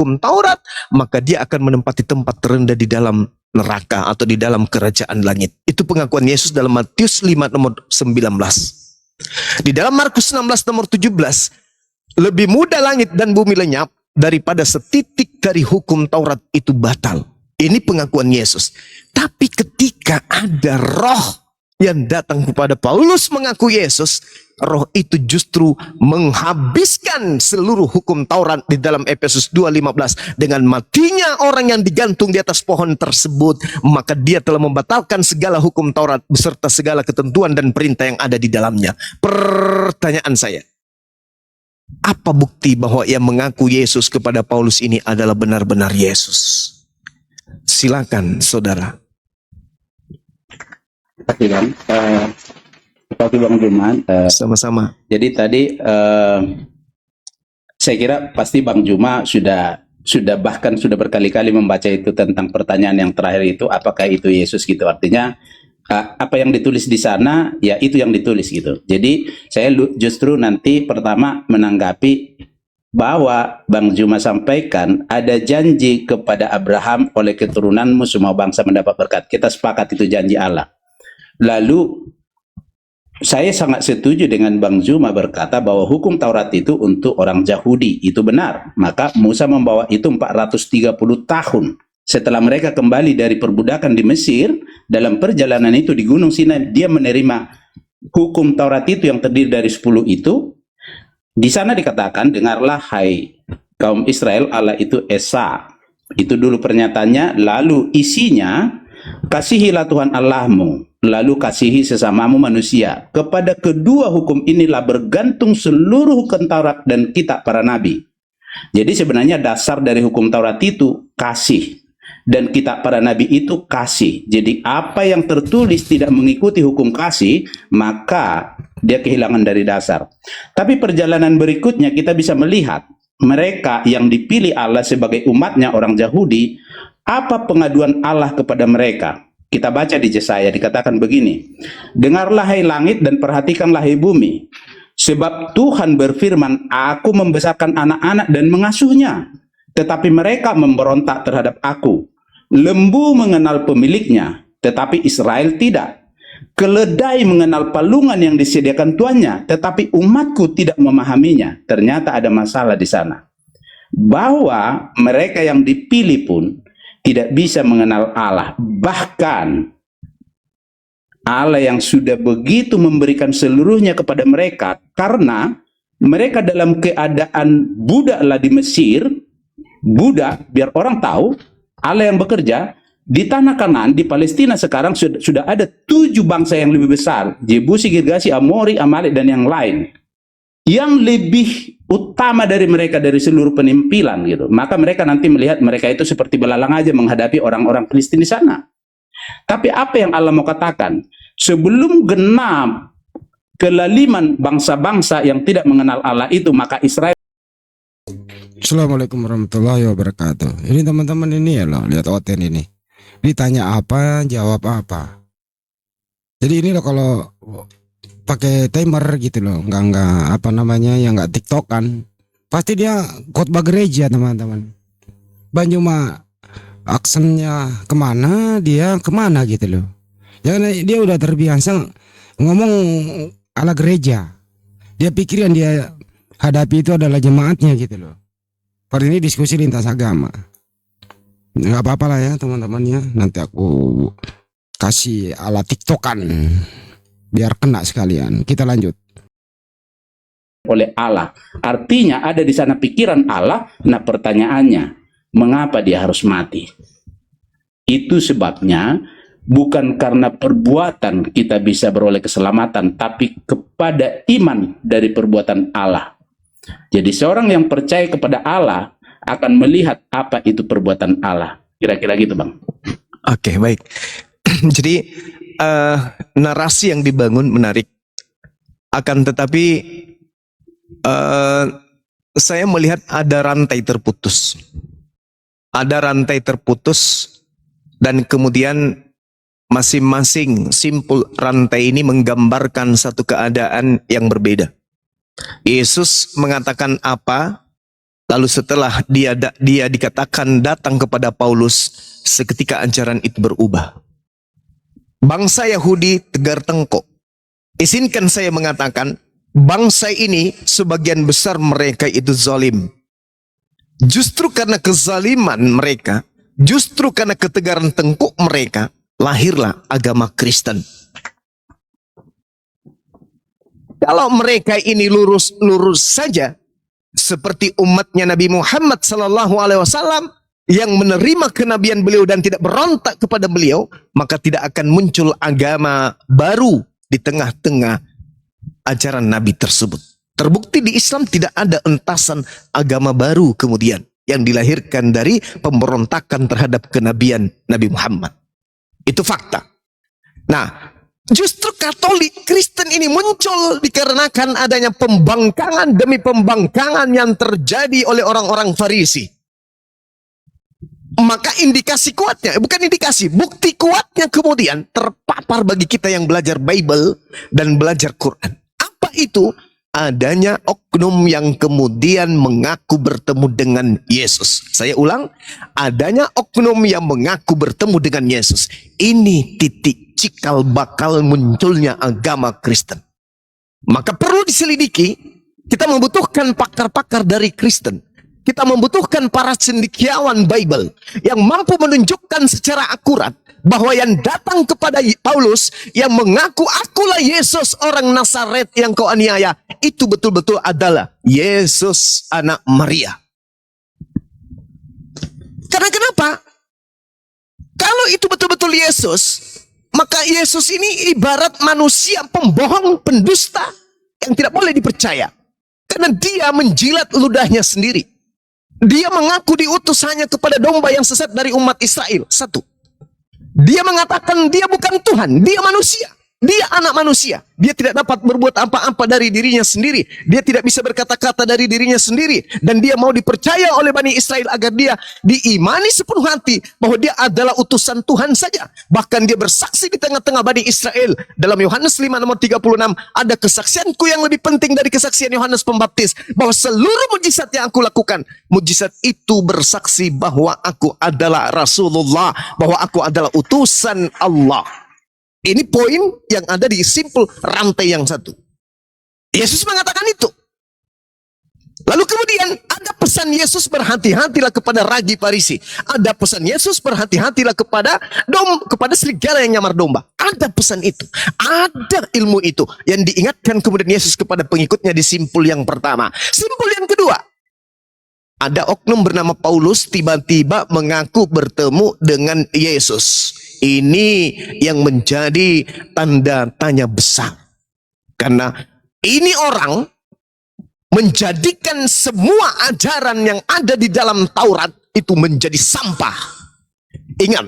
hukum Taurat, maka dia akan menempati tempat terendah di dalam neraka atau di dalam kerajaan langit. Itu pengakuan Yesus dalam Matius 5 nomor 19. Di dalam Markus 16 nomor 17, lebih mudah langit dan bumi lenyap daripada setitik dari hukum Taurat itu batal. Ini pengakuan Yesus. Tapi ketika ada roh yang datang kepada Paulus mengaku Yesus, roh itu justru menghabiskan seluruh hukum Taurat di dalam Efesus 2:15. Dengan matinya orang yang digantung di atas pohon tersebut, maka dia telah membatalkan segala hukum Taurat beserta segala ketentuan dan perintah yang ada di dalamnya. Pertanyaan saya, apa bukti bahwa yang mengaku Yesus kepada Paulus ini adalah benar-benar Yesus? Silakan, saudara. Terima kasih Bang Juman. Sama-sama. Jadi tadi saya kira pasti Bang Juma sudah bahkan sudah berkali-kali membaca itu tentang pertanyaan yang terakhir itu, apakah itu Yesus gitu. Artinya apa yang ditulis di sana, ya itu yang ditulis gitu. Jadi saya justru nanti pertama menanggapi bahwa Bang Juma sampaikan ada janji kepada Abraham, oleh keturunanmu semua bangsa mendapat berkat. Kita sepakat itu janji Allah. Lalu saya sangat setuju dengan Bang Juma berkata bahwa hukum Taurat itu untuk orang Yahudi. Itu benar. Maka Musa membawa itu 430 tahun. Setelah mereka kembali dari perbudakan di Mesir, dalam perjalanan itu di Gunung Sinai, dia menerima hukum Taurat itu yang terdiri dari 10 itu. Di sana dikatakan, dengarlah hai kaum Israel, Allah itu Esa. Itu dulu pernyataannya. Lalu isinya, kasihilah Tuhan Allahmu, lalu kasihi sesamamu manusia. Kepada kedua hukum inilah bergantung seluruh hukum Taurat dan kitab para nabi. Jadi sebenarnya dasar dari hukum Taurat itu kasih, dan kitab para nabi itu kasih. Jadi apa yang tertulis tidak mengikuti hukum kasih, maka dia kehilangan dari dasar. Tapi perjalanan berikutnya kita bisa melihat mereka yang dipilih Allah sebagai umatnya orang Yahudi, apa pengaduan Allah kepada mereka? Kita baca di Yesaya, dikatakan begini, dengarlah hai langit dan perhatikanlah hai bumi, sebab Tuhan berfirman, aku membesarkan anak-anak dan mengasuhnya, tetapi mereka memberontak terhadap aku. Lembu mengenal pemiliknya, tetapi Israel tidak. Keledai mengenal palungan yang disediakan tuannya, tetapi umatku tidak memahaminya. Ternyata ada masalah di sana. Bahwa mereka yang dipilih pun tidak bisa mengenal Allah. Bahkan Allah yang sudah begitu memberikan seluruhnya kepada mereka, karena mereka dalam keadaan budaklah di Mesir, budak, biar orang tahu Allah yang bekerja. Di tanah Kanaan, di Palestina sekarang sudah ada 7 bangsa yang lebih besar, Yebusi, Girgashi, Amori, Amalek, dan yang lain, yang lebih utama dari mereka dari seluruh penimpilan gitu. Maka mereka nanti melihat mereka itu seperti belalang aja menghadapi orang-orang Filistin di sana. Tapi apa yang Allah mau katakan? Sebelum genap kelaliman bangsa-bangsa yang tidak mengenal Allah itu, maka Israel. Assalamualaikum warahmatullahi wabarakatuh. Ini teman-teman ini ya loh, lihat Oten ini. Ditanya apa, jawab apa. Jadi ini loh kalau pakai timer gitu loh, enggak apa namanya, yang enggak TikTok kan. Pasti dia khotbah gereja teman-teman. Cuma aksennya kemana, dia kemana gitu loh. Ya dia udah terbiasa ngomong ala gereja. Dia pikir yang dia hadapi itu adalah jemaatnya gitu loh. Hari ini diskusi lintas agama. Nggak apa-apa lah ya teman-teman ya. Nanti aku kasih ala TikTokan biar kena sekalian. Kita lanjut. Oleh Allah. Artinya ada di sana pikiran Allah. Nah pertanyaannya, mengapa dia harus mati? Itu sebabnya bukan karena perbuatan kita bisa beroleh keselamatan, tapi kepada iman dari perbuatan Allah. Jadi seorang yang percaya kepada Allah akan melihat apa itu perbuatan Allah. Kira-kira gitu Bang. Oke, baik. Jadi narasi yang dibangun menarik. Akan tetapi saya melihat ada rantai terputus. Ada rantai terputus dan kemudian masing-masing simpul rantai ini menggambarkan satu keadaan yang berbeda. Yesus mengatakan apa, Lalu setelah dia dikatakan datang kepada Paulus, seketika ajaran itu berubah. Bangsa Yahudi tegar tengkuk. Izinkan saya mengatakan, bangsa ini sebagian besar mereka itu zalim. Justru karena kezaliman mereka, justru karena ketegaran tengkuk mereka, lahirlah agama Kristen. Kalau mereka ini lurus saja, seperti umatnya Nabi Muhammad SAW yang menerima kenabian beliau dan tidak berontak kepada beliau, maka tidak akan muncul agama baru di tengah-tengah ajaran Nabi tersebut. Terbukti di Islam tidak ada entasan agama baru kemudian yang dilahirkan dari pemberontakan terhadap kenabian Nabi Muhammad. Itu fakta. Nah, justru Katolik Kristen ini muncul dikarenakan adanya pembangkangan demi pembangkangan yang terjadi oleh orang-orang Farisi. Maka indikasi kuatnya, bukan indikasi, bukti kuatnya kemudian terpapar bagi kita yang belajar Bible dan belajar Quran. Apa itu? Adanya oknum yang kemudian mengaku bertemu dengan Yesus. Saya ulang, adanya oknum yang mengaku bertemu dengan Yesus. Ini titik cikal bakal munculnya agama Kristen. Maka perlu diselidiki, kita membutuhkan pakar-pakar dari Kristen. Kita membutuhkan para cendekiawan Bible yang mampu menunjukkan secara akurat bahwa yang datang kepada Paulus yang mengaku akulah Yesus orang Nazaret yang kau aniaya, itu betul-betul adalah Yesus anak Maria. Karena kenapa? Kalau itu betul-betul Yesus, maka Yesus ini ibarat manusia pembohong, pendusta yang tidak boleh dipercaya. Karena dia menjilat ludahnya sendiri. Dia mengaku diutus hanya kepada domba yang sesat dari umat Israel. Satu. Dia mengatakan dia bukan Tuhan, dia manusia. Dia anak manusia. Dia tidak dapat berbuat apa-apa dari dirinya sendiri. Dia tidak bisa berkata-kata dari dirinya sendiri. Dan dia mau dipercaya oleh Bani Israel agar dia diimani sepenuh hati bahwa dia adalah utusan Tuhan saja. Bahkan dia bersaksi di tengah-tengah Bani Israel. Dalam Yohanes 5 nomor 36, ada kesaksianku yang lebih penting dari kesaksian Yohanes Pembaptis. Bahwa seluruh mujizat yang aku lakukan, mujizat itu bersaksi bahwa aku adalah Rasulullah. Bahwa aku adalah utusan Allah. Ini poin yang ada di simpul rantai yang satu. Yesus mengatakan itu. Lalu kemudian ada pesan Yesus berhati-hatilah kepada ragi Farisi. Ada pesan Yesus berhati-hatilah kepada serigala yang nyamar domba. Ada pesan itu. Ada ilmu itu yang diingatkan kemudian Yesus kepada pengikutnya di simpul yang pertama. Simpul yang kedua. Ada oknum bernama Paulus tiba-tiba mengaku bertemu dengan Yesus. Ini yang menjadi tanda tanya besar. Karena ini orang menjadikan semua ajaran yang ada di dalam Taurat itu menjadi sampah. Ingat,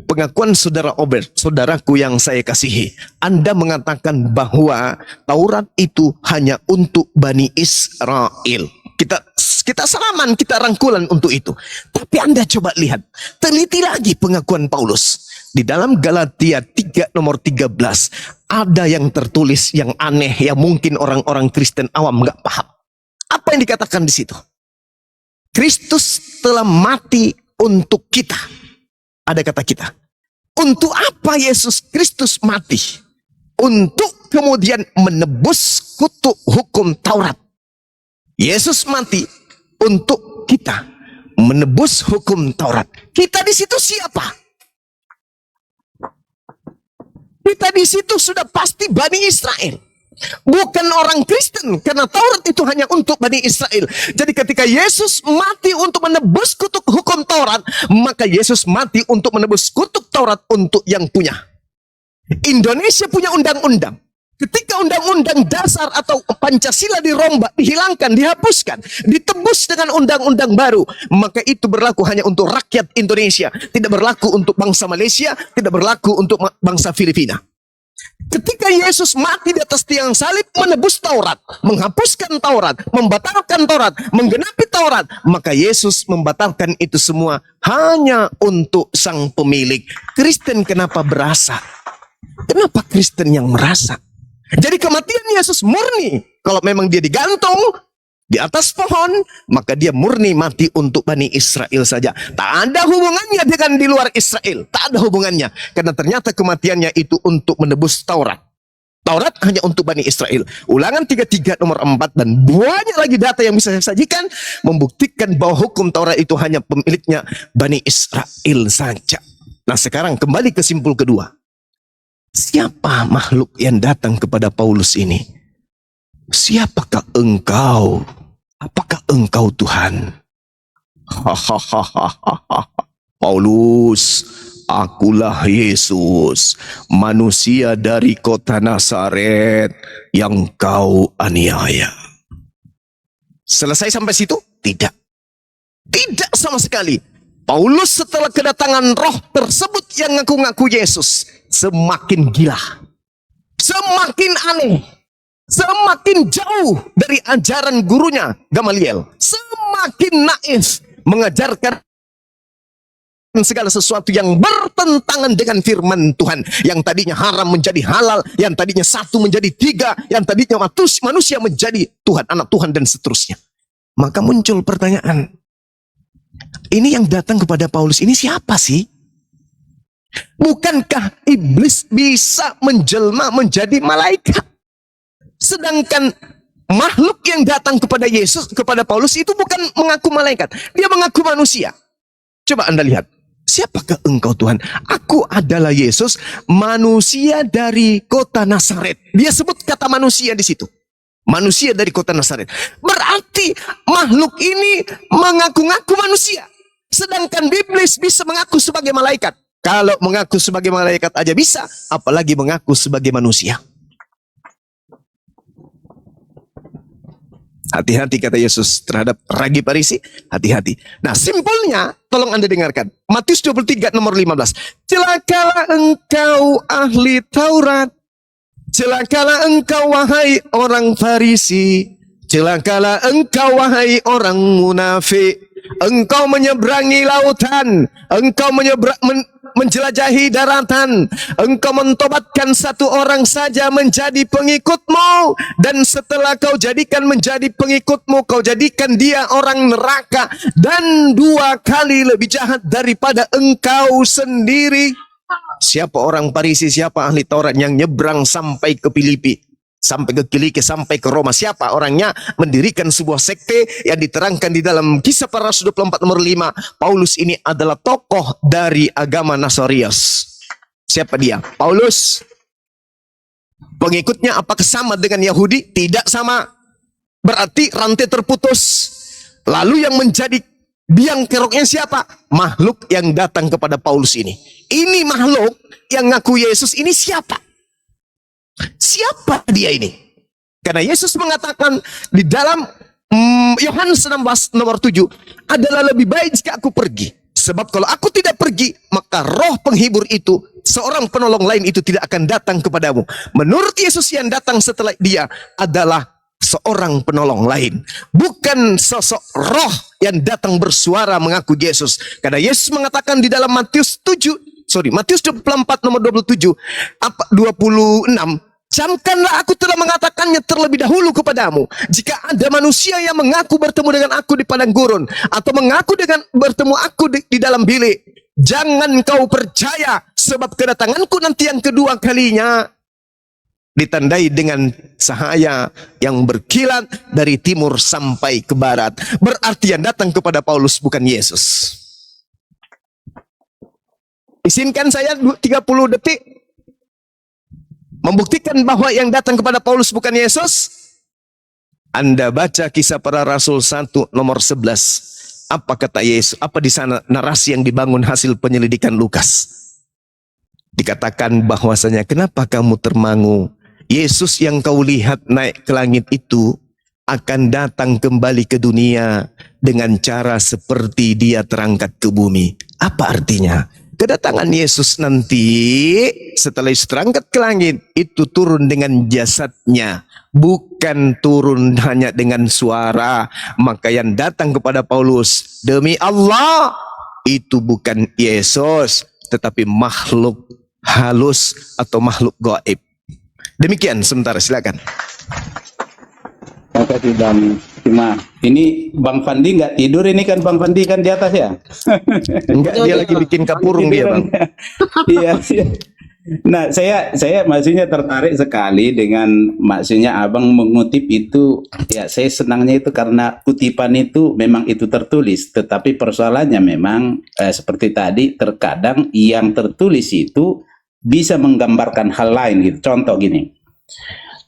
pengakuan saudara Obed, saudaraku yang saya kasihi. Anda mengatakan bahwa Taurat itu hanya untuk Bani Israel. Kita salaman, kita rangkulan untuk itu. Tapi Anda coba lihat, teliti lagi pengakuan Paulus. Di dalam Galatia 3 nomor 13 ada yang tertulis yang aneh yang mungkin orang-orang Kristen awam nggak paham. Apa yang dikatakan di situ? Kristus telah mati untuk kita. Ada kata kita. Untuk apa Yesus Kristus mati? Untuk kemudian menebus kutuk hukum Taurat. Yesus mati untuk kita menebus hukum Taurat. Kita di situ siapa? Kita di situ sudah pasti Bani Israel. Bukan orang Kristen. Karena Taurat itu hanya untuk Bani Israel. Jadi ketika Yesus mati untuk menebus kutuk hukum Taurat, maka Yesus mati untuk menebus kutuk Taurat untuk yang punya. Indonesia punya undang-undang. Ketika undang-undang dasar atau Pancasila dirombak, dihilangkan, dihapuskan, ditebus dengan undang-undang baru, maka itu berlaku hanya untuk rakyat Indonesia, tidak berlaku untuk bangsa Malaysia, tidak berlaku untuk bangsa Filipina. Ketika Yesus mati di atas tiang salib, menebus Taurat, menghapuskan Taurat, membatalkan Taurat, menggenapi Taurat, maka Yesus membatalkan itu semua hanya untuk sang pemilik. Kristen kenapa berasa? Kenapa Kristen yang merasa? Jadi kematian Yesus murni. Kalau memang dia digantung, di atas pohon, maka dia murni mati untuk Bani Israel saja. Tak ada hubungannya dengan di luar Israel. Tak ada hubungannya. Karena ternyata kematiannya itu untuk menebus Taurat. Taurat hanya untuk Bani Israel. Ulangan 33 nomor 4 dan banyak lagi data yang bisa saya sajikan membuktikan bahwa hukum Taurat itu hanya pemiliknya Bani Israel saja. Nah sekarang kembali ke simpul kedua. Siapa makhluk yang datang kepada Paulus ini? Siapakah engkau? Apakah engkau Tuhan? Hahaha. Paulus, akulah Yesus, manusia dari kota Nazaret yang kau aniaya. Selesai sampai situ? Tidak. Tidak sama sekali. Paulus setelah kedatangan roh tersebut yang ngaku-ngaku Yesus, semakin gila, semakin aneh, semakin jauh dari ajaran gurunya Gamaliel, semakin naif mengajarkan segala sesuatu yang bertentangan dengan firman Tuhan, yang tadinya haram menjadi halal, yang tadinya satu menjadi tiga, yang tadinya manusia menjadi Tuhan, anak Tuhan, dan seterusnya. Maka muncul pertanyaan, ini yang datang kepada Paulus ini siapa sih? Bukankah iblis bisa menjelma menjadi malaikat? Sedangkan makhluk yang datang kepada Yesus, kepada Paulus itu bukan mengaku malaikat, dia mengaku manusia. Coba Anda lihat, siapakah engkau Tuhan? Aku adalah Yesus, manusia dari kota Nazaret. Dia sebut kata manusia di situ. Manusia dari kota Nazaret. Berarti makhluk ini mengaku-ngaku manusia. Sedangkan iblis bisa mengaku sebagai malaikat. Kalau mengaku sebagai malaikat aja bisa, apalagi mengaku sebagai manusia. Hati-hati kata Yesus terhadap ragi Farisi, hati-hati. Nah simpulnya, tolong Anda dengarkan. Matius 23 nomor 15. Celakalah engkau ahli Taurat. Celakalah engkau wahai orang Farisi. Celakalah engkau wahai orang munafik. Engkau menyeberangi lautan. Engkau menjelajahi daratan. Engkau mentobatkan satu orang saja menjadi pengikutmu, dan setelah kau jadikan menjadi pengikutmu, kau jadikan dia orang neraka dan 2 kali lebih jahat daripada engkau sendiri. Siapa orang Farisi, siapa ahli Taurat yang nyebrang sampai ke Filipi, sampai ke Kiliki, sampai ke Roma? Siapa orangnya? Mendirikan sebuah sekte yang diterangkan di dalam Kisah Para Rasul 24 nomor 5. Paulus ini adalah tokoh dari agama Nasorius. Siapa dia? Paulus. Pengikutnya apakah sama dengan Yahudi? Tidak sama. Berarti rantai terputus. Lalu yang menjadi biang keroknya siapa? Makhluk yang datang kepada Paulus ini. Ini makhluk yang ngaku Yesus ini siapa? Siapa dia ini? Karena Yesus mengatakan di dalam Yohanes 16 nomor 7, adalah lebih baik jika aku pergi. Sebab kalau aku tidak pergi, maka roh penghibur itu, seorang penolong lain itu tidak akan datang kepadamu. Menurut Yesus yang datang setelah dia adalah seorang penolong lain. Bukan sosok roh yang datang bersuara mengaku Yesus. Karena Yesus mengatakan di dalam Matius 24 nomor 26, camkanlah aku telah mengatakannya terlebih dahulu kepadamu. Jika ada manusia yang mengaku bertemu dengan aku di padang gurun, atau mengaku dengan bertemu aku di dalam bilik, jangan kau percaya, sebab kedatanganku nanti yang kedua kalinya ditandai dengan cahaya yang berkilat dari timur sampai ke barat. Berarti yang datang kepada Paulus bukan Yesus. Izinkan saya 30 detik membuktikan bahwa yang datang kepada Paulus bukan Yesus. Anda baca Kisah Para Rasul 1 nomor 11. Apa kata Yesus? Apa di sana narasi yang dibangun hasil penyelidikan Lukas? Dikatakan bahwasanya, kenapa kamu termangu? Yesus yang kau lihat naik ke langit itu akan datang kembali ke dunia dengan cara seperti dia terangkat ke bumi. Apa artinya? Kedatangan Yesus nanti setelah Yesus terangkat ke langit itu turun dengan jasadnya, bukan turun hanya dengan suara. Maka yang datang kepada Paulus, demi Allah, itu bukan Yesus, tetapi makhluk halus atau makhluk gaib. Demikian sementara, silakan. Terima kasih Bang Cuma ini Bang Fandi nggak tidur ini kan, Bang Fandi kan di atas ya. Enggak, dia lagi bikin kapurung dia, Bang. Iya, iya. Nah, saya maksudnya tertarik sekali dengan maksudnya Abang mengutip itu. Ya, saya senangnya itu karena kutipan itu memang itu tertulis, tetapi persoalannya memang seperti tadi, terkadang yang tertulis itu bisa menggambarkan hal lain gitu. Contoh gini.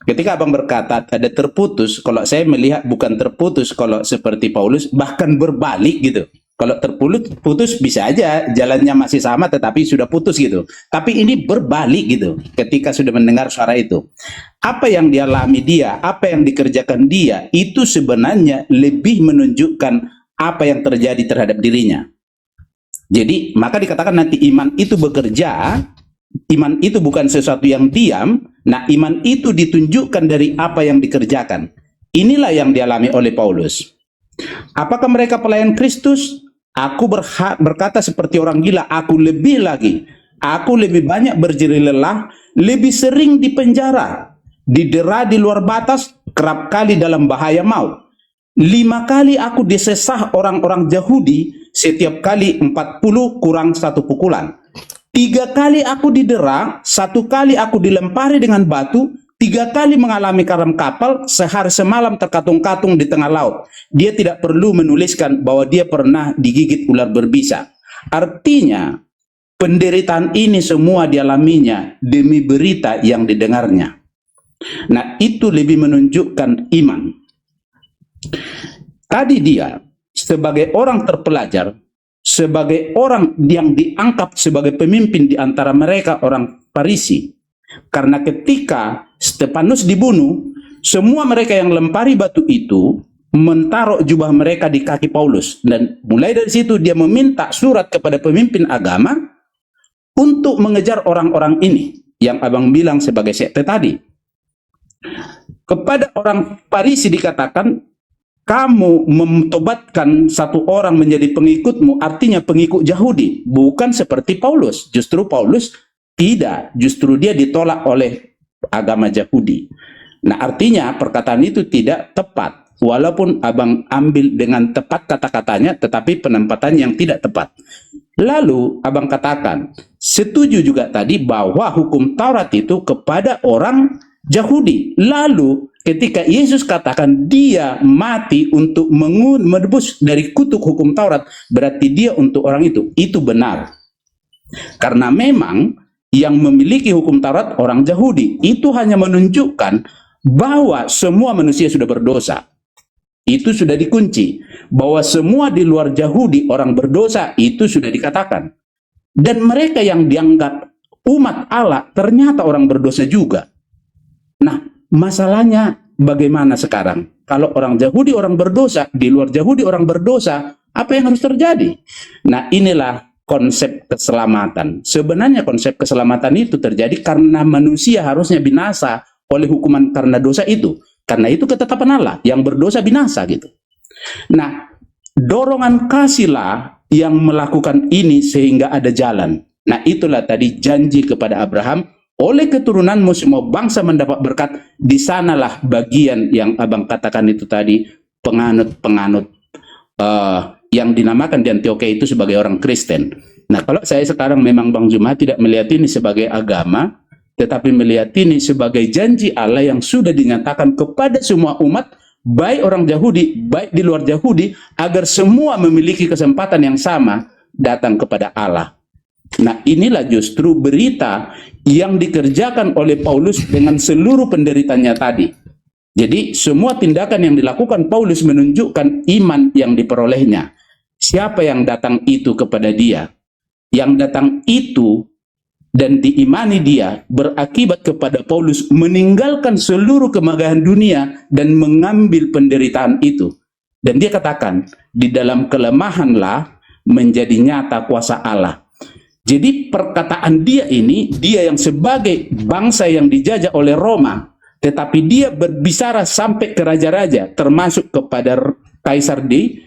Ketika Abang berkata ada terputus, kalau saya melihat bukan terputus kalau seperti Paulus, bahkan berbalik gitu. Kalau terputus bisa aja jalannya masih sama tetapi sudah putus gitu. Tapi ini berbalik gitu ketika sudah mendengar suara itu. Apa yang dialami dia, apa yang dikerjakan dia, itu sebenarnya lebih menunjukkan apa yang terjadi terhadap dirinya. Jadi maka dikatakan nanti iman itu bekerja, iman itu bukan sesuatu yang diam. Nah, iman itu ditunjukkan dari apa yang dikerjakan. Inilah yang dialami oleh Paulus. Apakah mereka pelayan Kristus? Aku berkata seperti orang gila, aku lebih lagi. Aku lebih banyak berjerih lelah, lebih sering di penjara, didera di luar batas, kerap kali dalam bahaya maut. 5 kali aku disesah orang-orang Yahudi, setiap kali 40 kurang 1 pukulan. 3 kali aku didera, 1 kali aku dilempari dengan batu, 3 kali mengalami karam kapal, sehari semalam terkatung-katung di tengah laut. Dia tidak perlu menuliskan bahwa dia pernah digigit ular berbisa. Artinya, penderitaan ini semua dialaminya demi berita yang didengarnya. Nah, itu lebih menunjukkan iman. Tadi dia, sebagai orang terpelajar, sebagai orang yang dianggap sebagai pemimpin di antara mereka orang Farisi. Karena ketika Stefanus dibunuh, semua mereka yang lempari batu itu menaruh jubah mereka di kaki Paulus. Dan mulai dari situ dia meminta surat kepada pemimpin agama untuk mengejar orang-orang ini. Yang Abang bilang sebagai sekte tadi. Kepada orang Farisi dikatakan, kamu mentobatkan satu orang menjadi pengikutmu, artinya pengikut Yahudi. Bukan seperti Paulus. Justru Paulus tidak, justru dia ditolak oleh agama Yahudi. Nah, artinya perkataan itu tidak tepat. Walaupun Abang ambil dengan tepat kata-katanya, tetapi penempatan yang tidak tepat. Lalu Abang katakan, setuju juga tadi bahwa hukum Taurat itu kepada orang Yahudi. Lalu ketika Yesus katakan dia mati untuk menebus dari kutuk hukum Taurat, berarti dia untuk orang itu benar. Karena memang yang memiliki hukum Taurat orang Yahudi, itu hanya menunjukkan bahwa semua manusia sudah berdosa. Itu sudah dikunci. Bahwa semua di luar Yahudi orang berdosa, itu sudah dikatakan. Dan mereka yang dianggap umat Allah ternyata orang berdosa juga. Nah, masalahnya bagaimana sekarang? Kalau orang Yahudi orang berdosa, di luar Yahudi orang berdosa, apa yang harus terjadi? Nah, inilah konsep keselamatan. Sebenarnya konsep keselamatan itu terjadi karena manusia harusnya binasa oleh hukuman karena dosa itu. Karena itu ketetapan Allah, yang berdosa binasa gitu. Nah, dorongan kasihlah yang melakukan ini sehingga ada jalan. Nah, itulah tadi janji kepada Abraham, oleh keturunanmu semua bangsa mendapat berkat. Di sanalah bagian yang Abang katakan itu tadi, penganut-penganut yang dinamakan di Antioquia itu sebagai orang Kristen. Nah, kalau saya sekarang memang Bang Juma tidak melihat ini sebagai agama, tetapi melihat ini sebagai janji Allah yang sudah dinyatakan kepada semua umat, baik orang Yahudi, baik di luar Yahudi, agar semua memiliki kesempatan yang sama datang kepada Allah. Nah, inilah justru berita yang dikerjakan oleh Paulus dengan seluruh penderitanya tadi. Jadi semua tindakan yang dilakukan Paulus menunjukkan iman yang diperolehnya. Siapa yang datang itu kepada dia? Yang datang itu dan diimani dia berakibat kepada Paulus meninggalkan seluruh kemegahan dunia dan mengambil penderitaan itu. Dan dia katakan, di dalam kelemahanlah menjadi nyata kuasa Allah. Jadi perkataan dia ini, dia yang sebagai bangsa yang dijajah oleh Roma, tetapi dia berbicara sampai ke raja-raja, termasuk kepada Kaisar di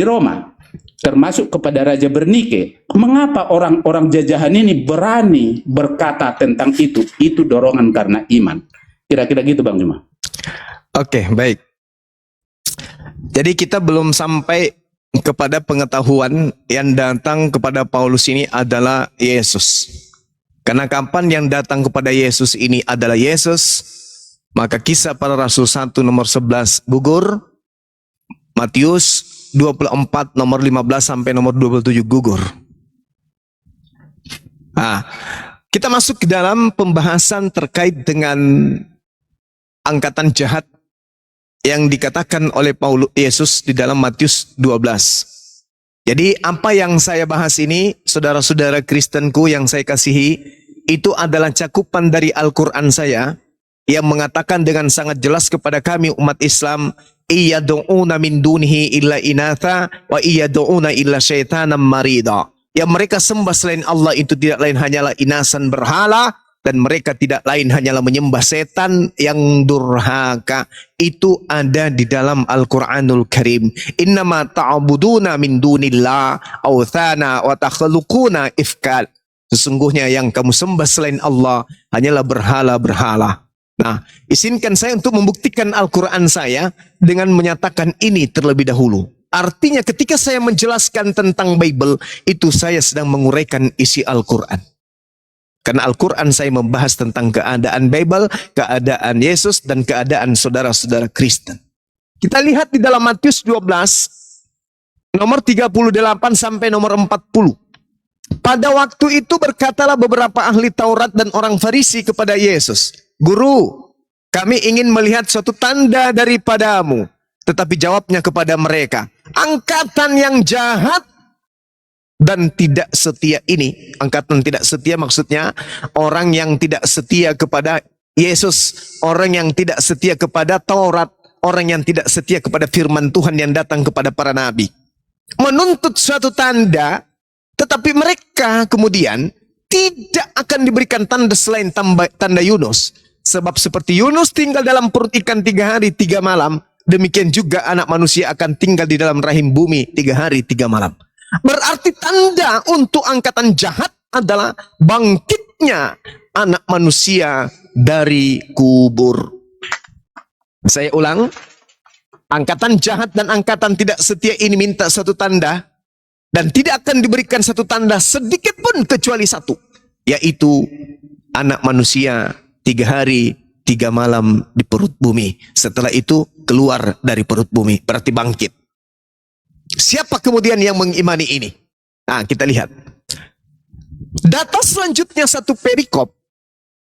Roma, termasuk kepada Raja Bernike. Mengapa orang-orang jajahan ini berani berkata tentang itu? Itu dorongan karena iman. Kira-kira gitu Bang Juma. Oke, baik. Jadi kita belum sampai kepada pengetahuan yang datang kepada Paulus ini adalah Yesus. Karena kapan yang datang kepada Yesus ini adalah Yesus, maka Kisah Para Rasul 1 nomor 11 gugur, Matius 24 nomor 15 sampai nomor 27 gugur. Nah, kita masuk ke dalam pembahasan terkait dengan angkatan jahat yang dikatakan oleh Paulus Yesus di dalam Matius 12. Jadi apa yang saya bahas ini, saudara-saudara Kristenku yang saya kasihi, itu adalah cakupan dari Al-Quran saya yang mengatakan dengan sangat jelas kepada kami umat Islam, iyad'una min dunihi illa inatha wa iyad'una illa syaitanan marida. Yang mereka sembah selain Allah itu tidak lain hanyalah inasan berhala, dan mereka tidak lain hanyalah menyembah setan yang durhaka. Itu ada di dalam Al-Quranul Karim. Innama ta'buduna min dunillah awthana wa takhluquna ifkal. Sesungguhnya yang kamu sembah selain Allah hanyalah berhala-berhala. Nah, izinkan saya untuk membuktikan Al-Quran saya dengan menyatakan ini terlebih dahulu. Artinya ketika saya menjelaskan tentang Bible, itu saya sedang menguraikan isi Al-Quran. Karena Al-Quran saya membahas tentang keadaan Bible, keadaan Yesus, dan keadaan saudara-saudara Kristen. Kita lihat di dalam Matius 12, nomor 38 sampai nomor 40. Pada waktu itu berkatalah beberapa ahli Taurat dan orang Farisi kepada Yesus, Guru, kami ingin melihat suatu tanda daripadamu. Tetapi jawabnya kepada mereka, angkatan yang jahat dan tidak setia ini. Angkatan tidak setia maksudnya orang yang tidak setia kepada Yesus, orang yang tidak setia kepada Taurat, orang yang tidak setia kepada firman Tuhan yang datang kepada para nabi. Menuntut suatu tanda, tetapi mereka kemudian tidak akan diberikan tanda selain tanda Yunus. Sebab seperti Yunus tinggal dalam perut ikan 3 hari 3 malam, demikian juga anak manusia akan tinggal di dalam rahim bumi 3 hari 3 malam. Berarti tanda untuk angkatan jahat adalah bangkitnya anak manusia dari kubur. Saya ulang, angkatan jahat dan angkatan tidak setia ini minta satu tanda, dan tidak akan diberikan satu tanda sedikit pun kecuali satu, yaitu anak manusia 3 hari 3 malam di perut bumi. Setelah itu keluar dari perut bumi, berarti bangkit. Siapa kemudian yang mengimani ini? Nah, kita lihat. Data selanjutnya satu perikop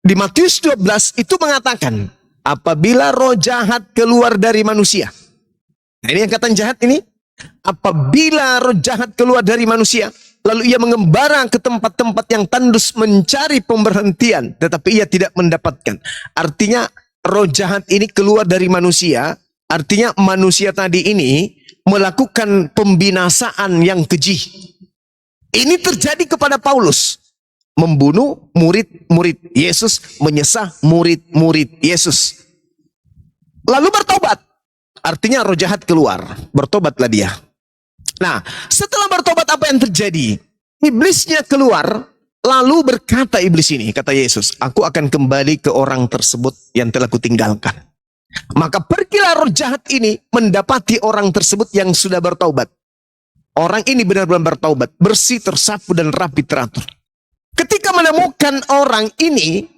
di Matius 12 itu mengatakan, apabila roh jahat keluar dari manusia. Nah, ini angkatan jahat ini. Apabila roh jahat keluar dari manusia, lalu ia mengembara ke tempat-tempat yang tandus mencari pemberhentian, tetapi ia tidak mendapatkan. Artinya roh jahat ini keluar dari manusia, artinya manusia tadi ini melakukan pembinasaan yang keji. Ini terjadi kepada Paulus. Membunuh murid-murid Yesus, menyesah murid-murid Yesus. Lalu bertobat. Artinya roh jahat keluar. Bertobatlah dia. Nah, setelah bertobat apa yang terjadi? Iblisnya keluar, lalu berkata iblis ini, kata Yesus, aku akan kembali ke orang tersebut yang telah kutinggalkan. Maka pergilah roh jahat ini mendapati orang tersebut yang sudah bertaubat. Orang ini benar-benar bertaubat, bersih, tersapu, dan rapi teratur. Ketika menemukan orang ini,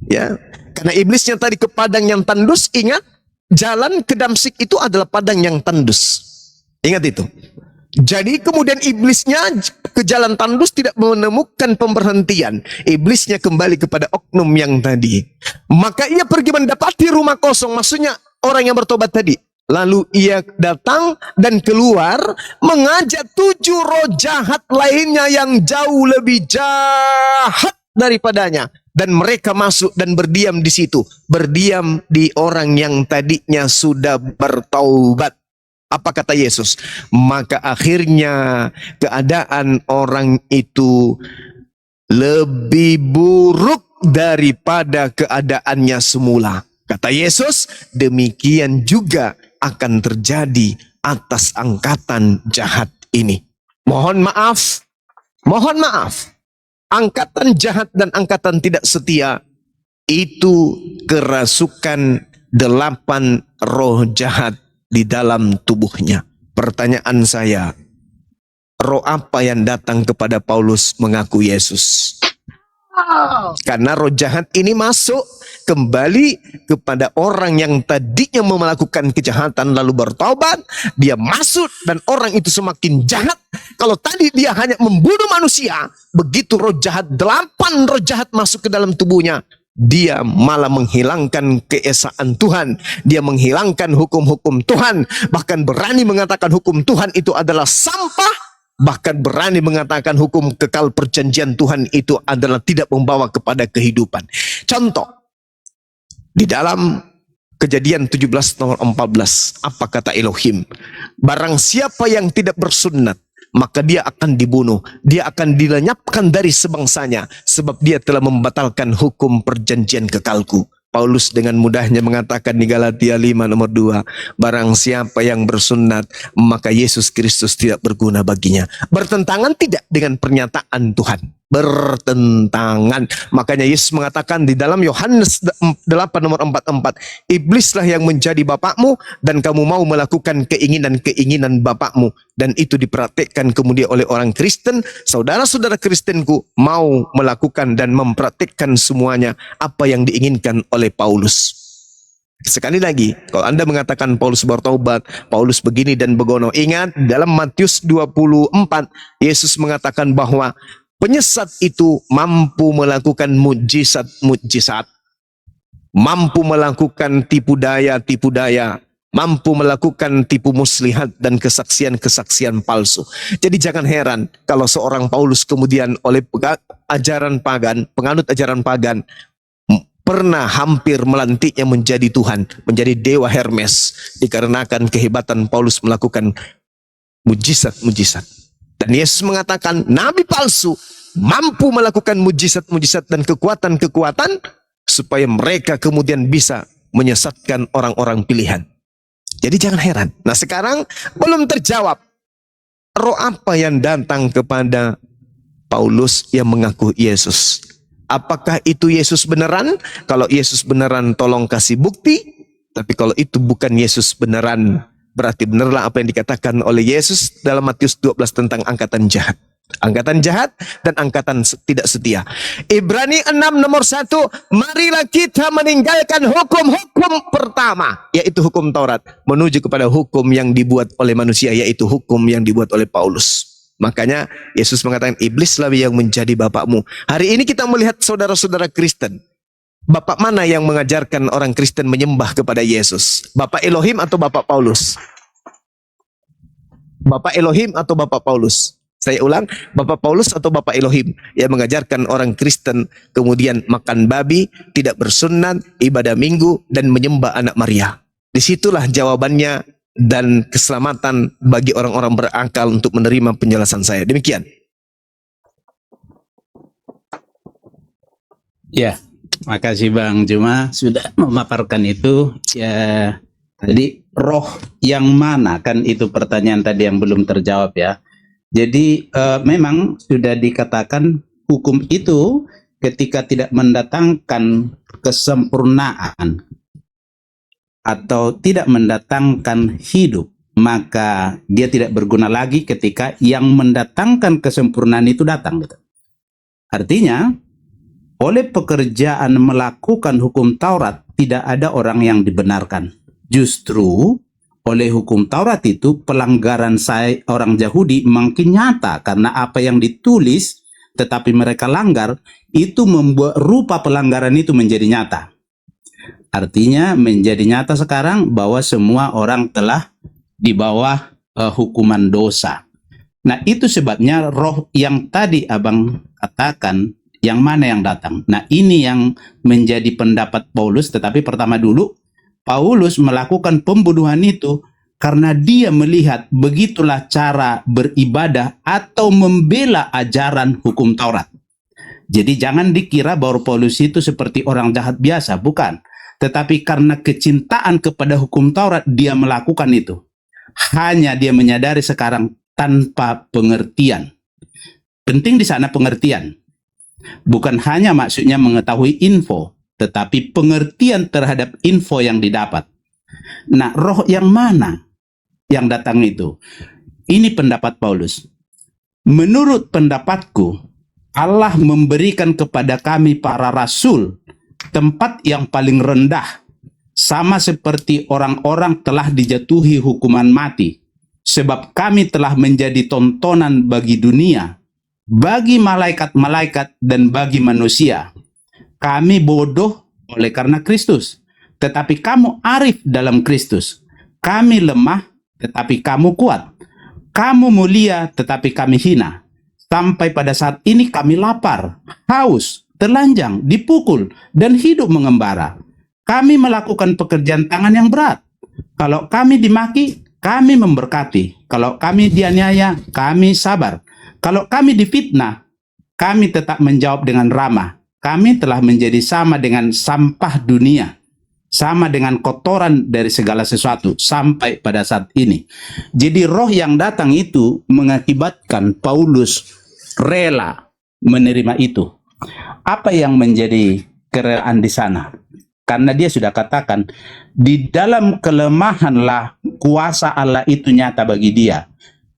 ya, karena iblisnya tadi ke padang yang tandus, ingat, jalan ke Damsik itu adalah padang yang tandus. Ingat itu. Jadi kemudian iblisnya ke jalan tandus tidak menemukan pemberhentian. Iblisnya kembali kepada oknum yang tadi. Maka ia pergi mendapati rumah kosong. Maksudnya orang yang bertobat tadi. Lalu ia datang dan keluar mengajak 7 roh jahat lainnya yang jauh lebih jahat daripadanya. Dan mereka masuk dan berdiam di situ. Berdiam di orang yang tadinya sudah bertaubat. Apa kata Yesus? Maka akhirnya keadaan orang itu lebih buruk daripada keadaannya semula. Kata Yesus, demikian juga akan terjadi atas angkatan jahat ini. Mohon maaf. Angkatan jahat dan angkatan tidak setia itu kerasukan 8 roh jahat di dalam tubuhnya. Pertanyaan saya, roh apa yang datang kepada Paulus mengaku Yesus? Karena roh jahat ini masuk kembali kepada orang yang tadinya melakukan kejahatan lalu bertobat, dia masuk dan orang itu semakin jahat. Kalau tadi dia hanya membunuh manusia, begitu roh jahat, 8 roh jahat masuk ke dalam tubuhnya, dia malah menghilangkan keesaan Tuhan. Dia menghilangkan hukum-hukum Tuhan. Bahkan berani mengatakan hukum Tuhan itu adalah sampah. Bahkan berani mengatakan hukum kekal perjanjian Tuhan itu adalah tidak membawa kepada kehidupan. Contoh, di dalam Kejadian 17 nomor 14, apa kata Elohim? Barang siapa yang tidak bersunat, maka dia akan dibunuh. Dia akan dilenyapkan dari sebangsanya, sebab dia telah membatalkan hukum perjanjian kekalku. Paulus dengan mudahnya mengatakan di Galatia 5 nomor 2, barang siapa yang bersunat, maka Yesus Kristus tidak berguna baginya. Bertentangan tidak dengan pernyataan Tuhan? Bertentangan. Makanya Yesus mengatakan di dalam Yohanes 8 nomor 44, iblislah yang menjadi bapakmu dan kamu mau melakukan keinginan-keinginan bapakmu. Dan itu dipraktikkan kemudian oleh orang Kristen. Saudara-saudara Kristenku mau melakukan dan mempraktikkan semuanya apa yang diinginkan oleh Paulus. Sekali lagi, kalau Anda mengatakan Paulus bertobat, Paulus begini dan begono, ingat dalam Matius 24, Yesus mengatakan bahwa penyesat itu mampu melakukan mujizat-mujizat, mampu melakukan tipu daya, mampu melakukan tipu muslihat dan kesaksian-kesaksian palsu. Jadi jangan heran kalau seorang Paulus kemudian oleh ajaran pagan, penganut ajaran pagan, pernah hampir melantiknya menjadi Tuhan, menjadi dewa Hermes, dikarenakan kehebatan Paulus melakukan mujizat-mujizat. Dan Yesus mengatakan nabi palsu mampu melakukan mujizat-mujizat dan kekuatan-kekuatan supaya mereka kemudian bisa menyesatkan orang-orang pilihan. Jadi jangan heran. Nah sekarang belum terjawab, roh apa yang datang kepada Paulus yang mengaku Yesus? Apakah itu Yesus beneran? Kalau Yesus beneran tolong kasih bukti. Tapi kalau itu bukan Yesus beneran, berarti benerlah apa yang dikatakan oleh Yesus dalam Matius 12 tentang angkatan jahat. Angkatan jahat dan angkatan tidak setia. Ibrani 6 nomor 1, marilah kita meninggalkan hukum-hukum pertama, yaitu hukum Taurat, menuju kepada hukum yang dibuat oleh manusia, yaitu hukum yang dibuat oleh Paulus. Makanya Yesus mengatakan iblislah yang menjadi bapakmu. Hari ini kita melihat saudara-saudara Kristen, bapak mana yang mengajarkan orang Kristen menyembah kepada Yesus? Bapak Elohim atau Bapak Paulus? Bapak Elohim atau Bapak Paulus? Saya ulang, Bapak Paulus atau Bapak Elohim yang mengajarkan orang Kristen kemudian makan babi, tidak bersunat, ibadah minggu, dan menyembah anak Maria. Disitulah jawabannya dan keselamatan bagi orang-orang berakal untuk menerima penjelasan saya. Demikian. Ya, makasih Bang Juma sudah memaparkan itu. Ya, tadi roh yang mana kan itu pertanyaan tadi yang belum terjawab ya. Jadi memang sudah dikatakan hukum itu ketika tidak mendatangkan kesempurnaan atau tidak mendatangkan hidup, maka dia tidak berguna lagi ketika yang mendatangkan kesempurnaan itu datang. Gitu. Artinya, oleh pekerjaan melakukan hukum Taurat, tidak ada orang yang dibenarkan. Justru, oleh hukum Taurat itu, pelanggaran orang Yahudi makin nyata, karena apa yang ditulis, tetapi mereka langgar, itu membuat rupa pelanggaran itu menjadi nyata. Artinya menjadi nyata sekarang bahwa semua orang telah di bawah hukuman dosa. Nah itu sebabnya roh yang tadi abang katakan, yang mana yang datang. Nah ini yang menjadi pendapat Paulus, tetapi pertama dulu, Paulus melakukan pembunuhan itu karena dia melihat begitulah cara beribadah atau membela ajaran hukum Taurat. Jadi jangan dikira bahwa Paulus itu seperti orang jahat biasa, bukan. Tetapi karena kecintaan kepada hukum Taurat, dia melakukan itu. Hanya dia menyadari sekarang tanpa pengertian. Penting di sana pengertian. Bukan hanya maksudnya mengetahui info, tetapi pengertian terhadap info yang didapat. Nah, roh yang mana yang datang itu? Ini pendapat Paulus. Menurut pendapatku, Allah memberikan kepada kami para rasul tempat yang paling rendah, sama seperti orang-orang telah dijatuhi hukuman mati, sebab kami telah menjadi tontonan bagi dunia, bagi malaikat-malaikat dan bagi manusia. Kami bodoh oleh karena Kristus, tetapi kamu arif dalam Kristus. Kami lemah, tetapi kamu kuat. Kamu mulia, tetapi kami hina. Sampai pada saat ini kami lapar, haus, telanjang, dipukul, dan hidup mengembara. Kami melakukan pekerjaan tangan yang berat. Kalau kami dimaki, kami memberkati. Kalau kami dianiaya, kami sabar. Kalau kami difitnah, kami tetap menjawab dengan ramah. Kami telah menjadi sama dengan sampah dunia, sama dengan kotoran dari segala sesuatu sampai pada saat ini. Jadi roh yang datang itu mengakibatkan Paulus rela menerima itu. Apa yang menjadi kerelaan di sana? Karena dia sudah katakan, di dalam kelemahanlah kuasa Allah itu nyata bagi dia.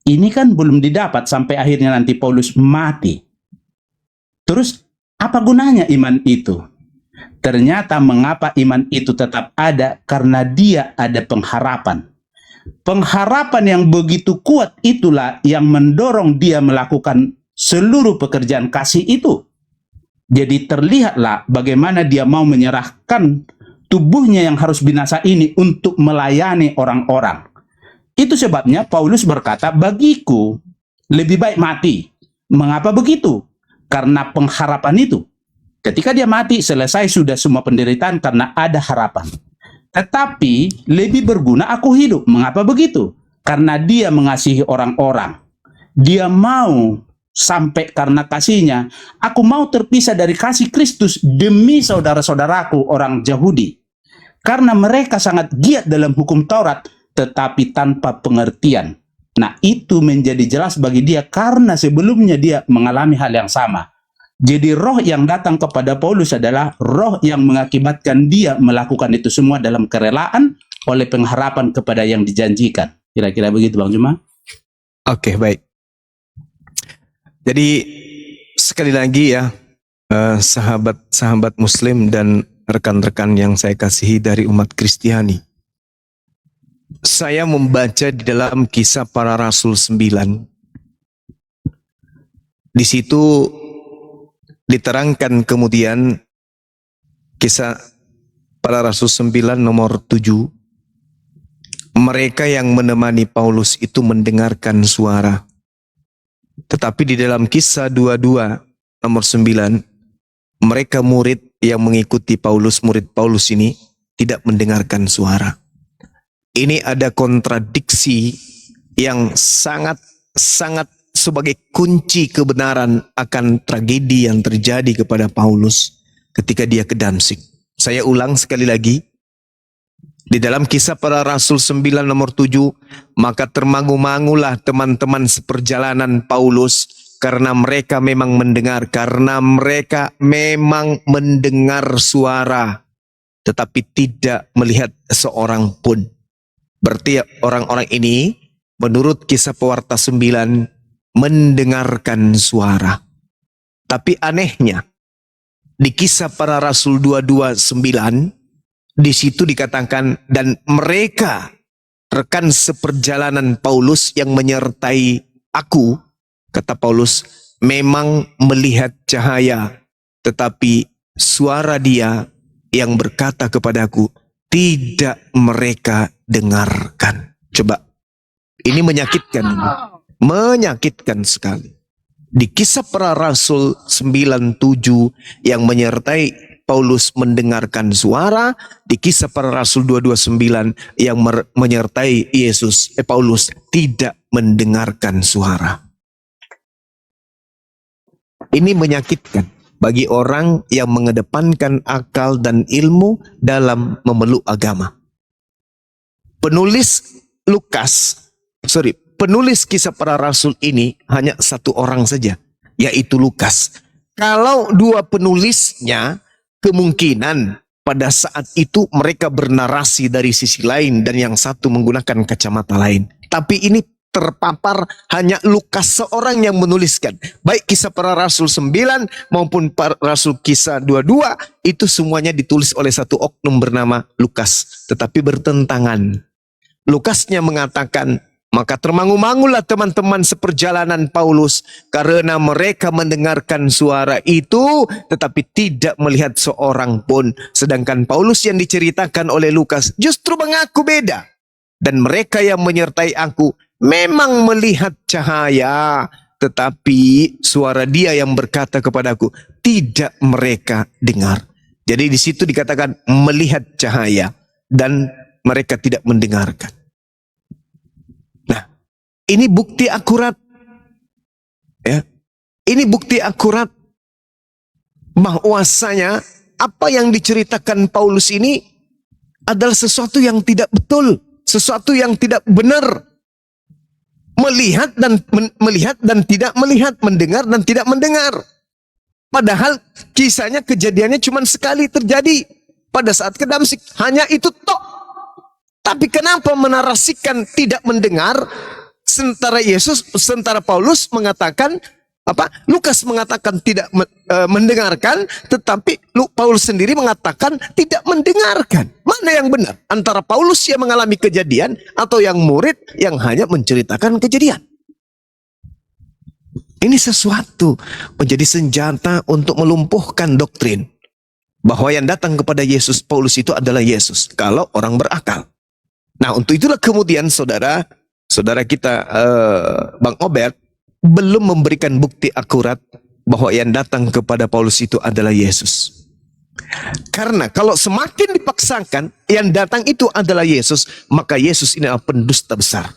Ini kan belum didapat sampai akhirnya nanti Paulus mati. Terus apa gunanya iman itu? Ternyata mengapa iman itu tetap ada? Karena dia ada pengharapan. Pengharapan yang begitu kuat itulah yang mendorong dia melakukan seluruh pekerjaan kasih itu. Jadi terlihatlah bagaimana dia mau menyerahkan tubuhnya yang harus binasa ini untuk melayani orang-orang. Itu sebabnya Paulus berkata, bagiku lebih baik mati. Mengapa begitu? Karena pengharapan itu. Ketika dia mati, selesai sudah semua penderitaan karena ada harapan. Tetapi lebih berguna aku hidup. Mengapa begitu? Karena dia mengasihi orang-orang. Dia mau sampai karena kasihnya, aku mau terpisah dari kasih Kristus demi saudara-saudaraku orang Yahudi. Karena mereka sangat giat dalam hukum Taurat, tetapi tanpa pengertian. Nah, itu menjadi jelas bagi dia karena sebelumnya dia mengalami hal yang sama. Jadi roh yang datang kepada Paulus adalah roh yang mengakibatkan dia melakukan itu semua dalam kerelaan oleh pengharapan kepada yang dijanjikan. Kira-kira begitu Bang Juma? Oke, baik. Jadi sekali lagi ya, sahabat-sahabat Muslim dan rekan-rekan yang saya kasihi dari umat Kristiani. Saya membaca di dalam Kisah Para Rasul 9. Di situ diterangkan kemudian Kisah Para Rasul 9 nomor 7. Mereka yang menemani Paulus itu mendengarkan suara. Tetapi di dalam Kisah 22 nomor 9, mereka murid yang mengikuti Paulus, murid Paulus ini tidak mendengarkan suara. Ini ada kontradiksi yang sangat sebagai kunci kebenaran akan tragedi yang terjadi kepada Paulus ketika dia ke Damsyik. Saya ulang sekali lagi. Di dalam Kisah Para Rasul 9 nomor 7, maka termangu-mangulah teman-teman seperjalanan Paulus karena mereka memang mendengar suara, tetapi tidak melihat seorang pun. Berarti orang-orang ini menurut Kisah Pewarta 9 mendengarkan suara. Tapi anehnya di Kisah Para Rasul 22:9 di situ dikatakan, dan mereka rekan seperjalanan Paulus yang menyertai aku, kata Paulus, memang melihat cahaya, tetapi suara dia yang berkata kepadaku tidak mereka dengarkan. Coba, ini menyakitkan, menyakitkan sekali. Di Kisah Para Rasul 9:7 yang menyertai Paulus mendengarkan suara, di Kisah Para Rasul 22:9 yang menyertai Paulus tidak mendengarkan suara. Ini menyakitkan bagi orang yang mengedepankan akal dan ilmu dalam memeluk agama. Penulis Kisah Para Rasul ini hanya satu orang saja, yaitu Lukas. Kalau dua penulisnya, kemungkinan pada saat itu mereka bernarasi dari sisi lain dan yang satu menggunakan kacamata lain. Tapi ini terpapar hanya Lukas seorang yang menuliskan. Baik Kisah Para Rasul 9 maupun Rasul Kisah 22 itu semuanya ditulis oleh satu oknum bernama Lukas. Tetapi bertentangan. Lukasnya mengatakan, maka termangu-mangulah teman-teman seperjalanan Paulus karena mereka mendengarkan suara itu tetapi tidak melihat seorang pun. Sedangkan Paulus yang diceritakan oleh Lukas justru mengaku beda. Dan mereka yang menyertai aku memang melihat cahaya, tetapi suara dia yang berkata kepadaku tidak mereka dengar. Jadi di situ dikatakan melihat cahaya dan mereka tidak mendengarkan. Nah, ini bukti akurat, ya. Ini bukti akurat bahwasanya apa yang diceritakan Paulus ini adalah sesuatu yang tidak betul, sesuatu yang tidak benar. Melihat dan tidak melihat, mendengar dan tidak mendengar. Padahal kisahnya, kejadiannya cuma sekali terjadi pada saat ke Damsik, hanya itu tok. Tapi kenapa menarasikan tidak mendengar, sementara Paulus mengatakan Lukas mengatakan tidak mendengarkan, tetapi Paulus sendiri mengatakan tidak mendengarkan. Mana yang benar? Antara Paulus yang mengalami kejadian atau yang murid yang hanya menceritakan kejadian? Ini sesuatu menjadi senjata untuk melumpuhkan doktrin bahwa yang datang kepada Yesus Paulus itu adalah Yesus kalau orang berakal. Nah, untuk itulah kemudian saudara kita Bang Obed belum memberikan bukti akurat bahwa yang datang kepada Paulus itu adalah Yesus. Karena kalau semakin dipaksakan yang datang itu adalah Yesus, maka Yesus ini adalah pendusta besar.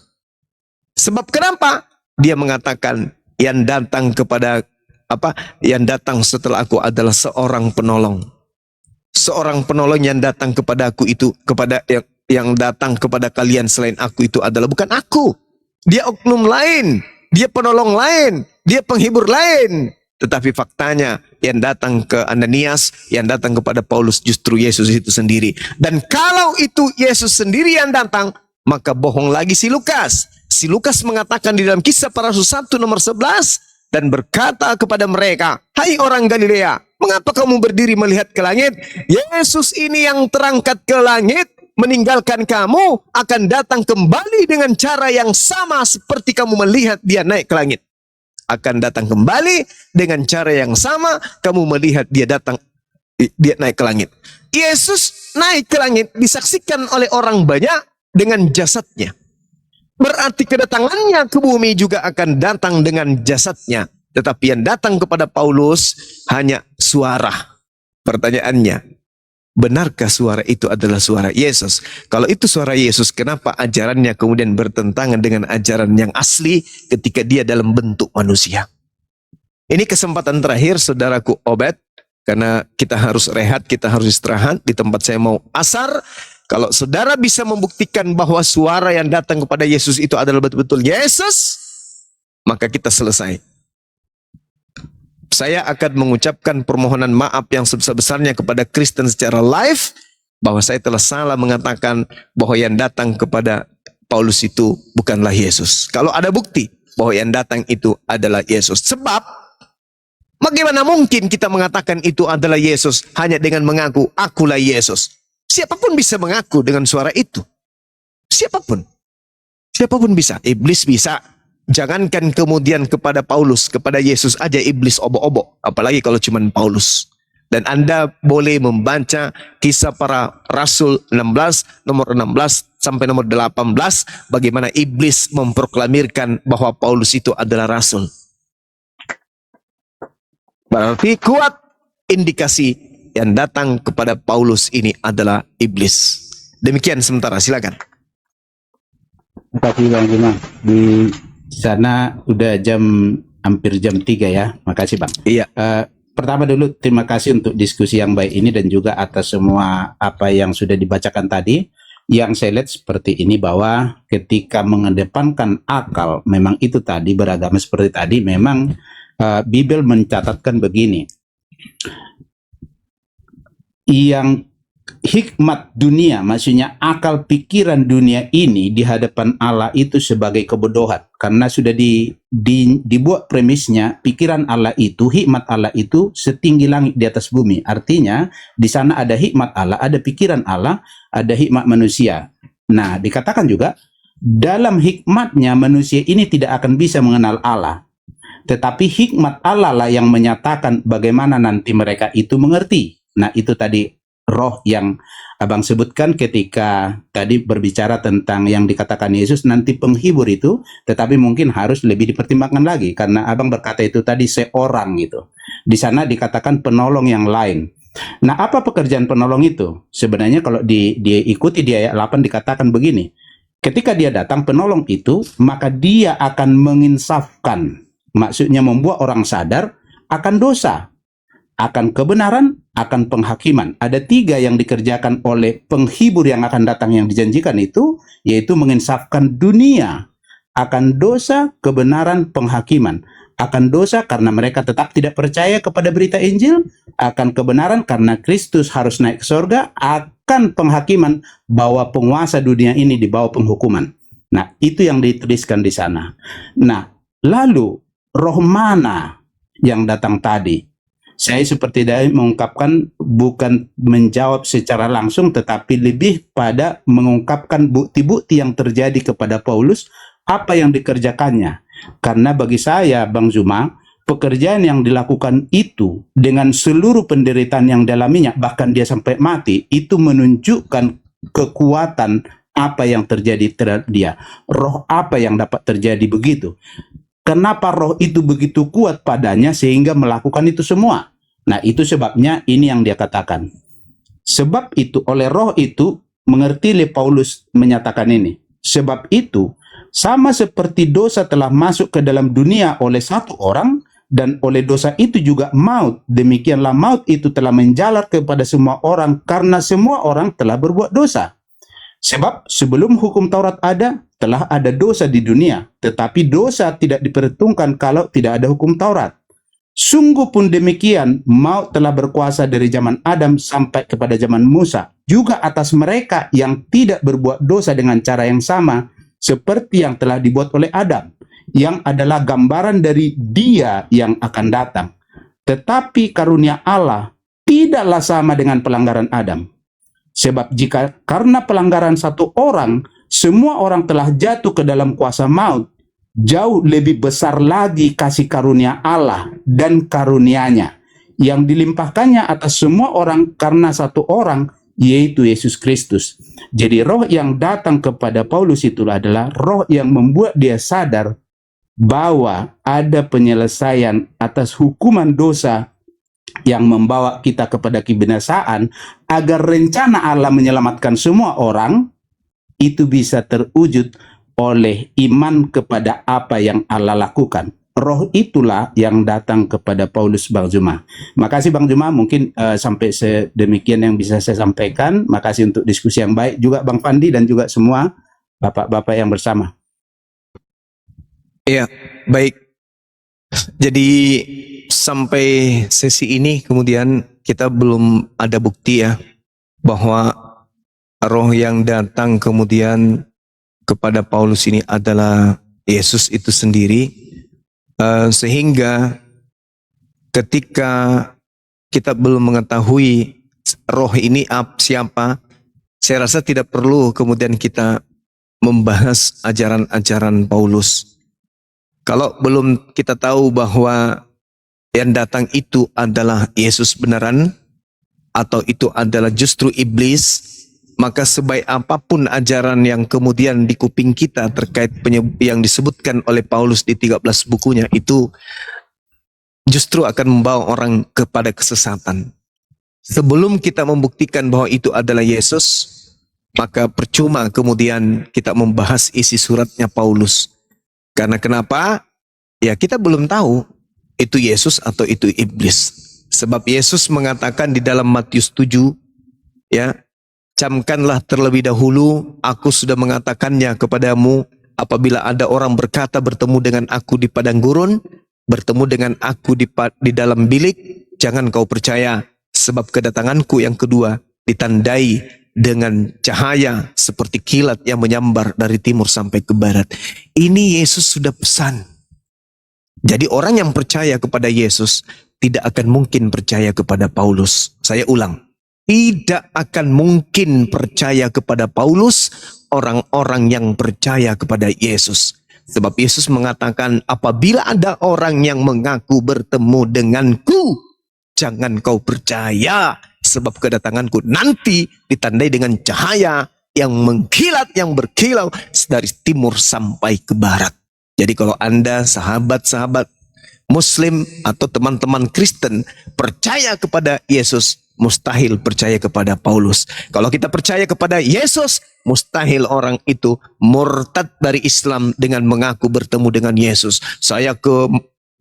Sebab kenapa? Dia mengatakan yang datang yang datang setelah aku adalah seorang penolong. Seorang penolong yang datang kepada aku itu, yang datang kepada kalian selain aku itu adalah bukan aku. Dia oknum lain. Dia penolong lain, dia penghibur lain. Tetapi faktanya yang datang ke Ananias, yang datang kepada Paulus justru Yesus itu sendiri. Dan kalau itu Yesus sendiri yang datang, maka bohong lagi si Lukas. Si Lukas mengatakan di dalam Kisah Para Rasul 1 nomor 11, dan berkata kepada mereka, hai orang Galilea, mengapa kamu berdiri melihat ke langit? Yesus ini yang terangkat ke langit, meninggalkan kamu, akan datang kembali dengan cara yang sama seperti kamu melihat dia naik ke langit. Akan datang kembali dengan cara yang sama kamu melihat dia naik ke langit. Yesus naik ke langit disaksikan oleh orang banyak dengan jasadnya. Berarti kedatangannya ke bumi juga akan datang dengan jasadnya. Tetapi yang datang kepada Paulus hanya suara. Pertanyaannya, benarkah suara itu adalah suara Yesus? Kalau itu suara Yesus, kenapa ajarannya kemudian bertentangan dengan ajaran yang asli ketika dia dalam bentuk manusia? Ini kesempatan terakhir saudaraku Obed, karena kita harus rehat, kita harus istirahat. Di tempat saya mau asar. Kalau saudara bisa membuktikan bahwa suara yang datang kepada Yesus itu adalah betul-betul Yesus, maka kita selesai. Saya akan mengucapkan permohonan maaf yang sebesar-besarnya kepada Kristen secara live, bahwa saya telah salah mengatakan bahwa yang datang kepada Paulus itu bukanlah Yesus. Kalau ada bukti bahwa yang datang itu adalah Yesus. Sebab, bagaimana mungkin kita mengatakan itu adalah Yesus hanya dengan mengaku, akulah Yesus. Siapapun bisa mengaku dengan suara itu. Siapapun. Siapapun bisa. Iblis bisa. Jangankan kemudian kepada Paulus, kepada Yesus aja iblis obok-obok. Apalagi kalau cuma Paulus. Dan Anda boleh membaca Kisah Para Rasul 16, nomor 16 sampai nomor 18. Bagaimana iblis memproklamirkan bahwa Paulus itu adalah Rasul. Berarti kuat indikasi yang datang kepada Paulus ini adalah iblis. Demikian sementara, silakan. Terima kasih Bang Juma. Di sana udah hampir jam 3 ya. Makasih Bang. Iya. Pertama dulu terima kasih untuk diskusi yang baik ini dan juga atas semua apa yang sudah dibacakan tadi. Yang saya lihat seperti ini, bahwa ketika mengedepankan akal, memang itu tadi beragama seperti tadi, memang Bible mencatatkan begini. Yang hikmat dunia, maksudnya akal pikiran dunia ini di hadapan Allah itu sebagai kebodohan, karena sudah dibuat premisnya pikiran Allah itu, hikmat Allah itu setinggi langit di atas bumi. Artinya di sana ada hikmat Allah, ada pikiran Allah, ada hikmat manusia. Nah, dikatakan juga dalam hikmatnya manusia ini tidak akan bisa mengenal Allah, tetapi hikmat Allah lah yang menyatakan bagaimana nanti mereka itu mengerti. Nah, itu tadi roh yang Abang sebutkan ketika tadi berbicara tentang yang dikatakan Yesus nanti penghibur itu, tetapi mungkin harus lebih dipertimbangkan lagi karena Abang berkata itu tadi seorang gitu. Di sana dikatakan penolong yang lain. Nah, apa pekerjaan penolong itu? Sebenarnya kalau diikuti di ayat 8 dikatakan begini. Ketika dia datang penolong itu, maka dia akan menginsafkan. Maksudnya membuat orang sadar akan dosa, akan kebenaran, akan penghakiman. Ada 3 yang dikerjakan oleh penghibur yang akan datang yang dijanjikan itu, yaitu menginsafkan dunia akan dosa, kebenaran, penghakiman. Akan dosa karena mereka tetap tidak percaya kepada berita Injil, akan kebenaran karena Kristus harus naik ke surga, akan penghakiman bahwa penguasa dunia ini di bawah penghukuman. Nah, itu yang dituliskan di sana. Nah, lalu roh mana yang datang tadi? Saya seperti tadi mengungkapkan bukan menjawab secara langsung, tetapi lebih pada mengungkapkan bukti-bukti yang terjadi kepada Paulus, apa yang dikerjakannya. Karena bagi saya, Bang Zuma, pekerjaan yang dilakukan itu dengan seluruh penderitaan yang dialaminya, bahkan dia sampai mati, itu menunjukkan kekuatan apa yang terjadi terhadap dia. Roh apa yang dapat terjadi begitu. Kenapa roh itu begitu kuat padanya sehingga melakukan itu semua? Nah, itu sebabnya ini yang dia katakan. Sebab itu oleh roh itu mengerti Paulus menyatakan ini. Sebab itu sama seperti dosa telah masuk ke dalam dunia oleh satu orang dan oleh dosa itu juga maut. Demikianlah maut itu telah menjalar kepada semua orang karena semua orang telah berbuat dosa. Sebab sebelum hukum Taurat ada, telah ada dosa di dunia, tetapi dosa tidak diperhitungkan kalau tidak ada hukum Taurat. Sungguh pun demikian, maut telah berkuasa dari zaman Adam sampai kepada zaman Musa, juga atas mereka yang tidak berbuat dosa dengan cara yang sama, seperti yang telah dibuat oleh Adam, yang adalah gambaran dari Dia yang akan datang. Tetapi karunia Allah tidaklah sama dengan pelanggaran Adam. Sebab jika karena pelanggaran satu orang, semua orang telah jatuh ke dalam kuasa maut, jauh lebih besar lagi kasih karunia Allah dan karunia-Nya yang dilimpahkannya atas semua orang karena satu orang, yaitu Yesus Kristus. Jadi roh yang datang kepada Paulus itu adalah roh yang membuat dia sadar bahwa ada penyelesaian atas hukuman dosa yang membawa kita kepada kebinasaan, agar rencana Allah menyelamatkan semua orang itu bisa terwujud oleh iman kepada apa yang Allah lakukan. Roh itulah yang datang kepada Paulus, Bang Zuma. Makasih Bang Zuma, mungkin sampai sedemikian yang bisa saya sampaikan. Makasih untuk diskusi yang baik juga Bang Pandi dan juga semua bapak-bapak yang bersama. Iya, baik. Jadi sampai sesi ini kemudian kita belum ada bukti ya bahwa roh yang datang kemudian kepada Paulus ini adalah Yesus itu sendiri, sehingga ketika kita belum mengetahui roh ini siapa, saya rasa tidak perlu kemudian kita membahas ajaran-ajaran Paulus. Kalau belum kita tahu bahwa yang datang itu adalah Yesus beneran atau itu adalah justru iblis, maka sebaik apapun ajaran yang kemudian di kuping kita terkait yang disebutkan oleh Paulus di 13 bukunya itu justru akan membawa orang kepada kesesatan. Sebelum kita membuktikan bahwa itu adalah Yesus, maka percuma kemudian kita membahas isi suratnya Paulus. Karena kenapa? Ya kita belum tahu itu Yesus atau itu iblis. Sebab Yesus mengatakan di dalam Matius 7, ya, camkanlah terlebih dahulu, aku sudah mengatakannya kepadamu, apabila ada orang berkata bertemu dengan aku di padang gurun, bertemu dengan aku di dalam bilik, jangan kau percaya, sebab kedatanganku yang kedua ditandai dengan cahaya seperti kilat yang menyambar dari timur sampai ke barat. Ini Yesus sudah pesan. Jadi orang yang percaya kepada Yesus tidak akan mungkin percaya kepada Paulus. Saya ulang, tidak akan mungkin percaya kepada Paulus orang-orang yang percaya kepada Yesus. Sebab Yesus mengatakan, apabila ada orang yang mengaku bertemu denganku, jangan kau percaya, sebab kedatanganku nanti ditandai dengan cahaya yang mengkilat, yang berkilau dari timur sampai ke barat. Jadi kalau Anda sahabat-sahabat Muslim atau teman-teman Kristen percaya kepada Yesus, mustahil percaya kepada Paulus. Kalau kita percaya kepada Yesus, mustahil orang itu murtad dari Islam dengan mengaku bertemu dengan Yesus. Saya ke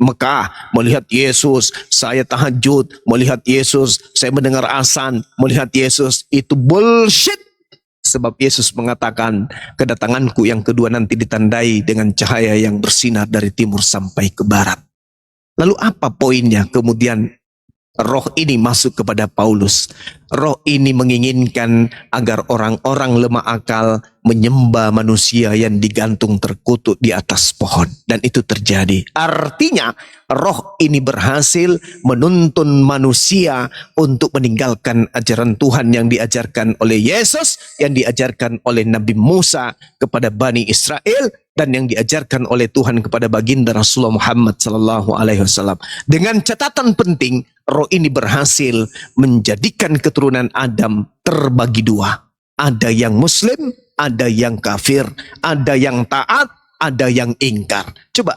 Mekah melihat Yesus, saya tahajud melihat Yesus, saya mendengar azan melihat Yesus. Itu bullshit. Sebab Yesus mengatakan, kedatanganku yang kedua nanti ditandai dengan cahaya yang bersinar dari timur sampai ke barat. Lalu apa poinnya kemudian roh ini masuk kepada Paulus? Roh ini menginginkan agar orang-orang lemah akal menyembah manusia yang digantung terkutuk di atas pohon. Dan itu terjadi. Artinya roh ini berhasil menuntun manusia untuk meninggalkan ajaran Tuhan yang diajarkan oleh Yesus, yang diajarkan oleh Nabi Musa kepada Bani Israel, dan yang diajarkan oleh Tuhan kepada baginda Rasulullah Muhammad SAW. Dengan catatan penting, roh ini berhasil menjadikan keturunan Adam terbagi dua. Ada yang Muslim, ada yang kafir, ada yang taat, ada yang ingkar. Coba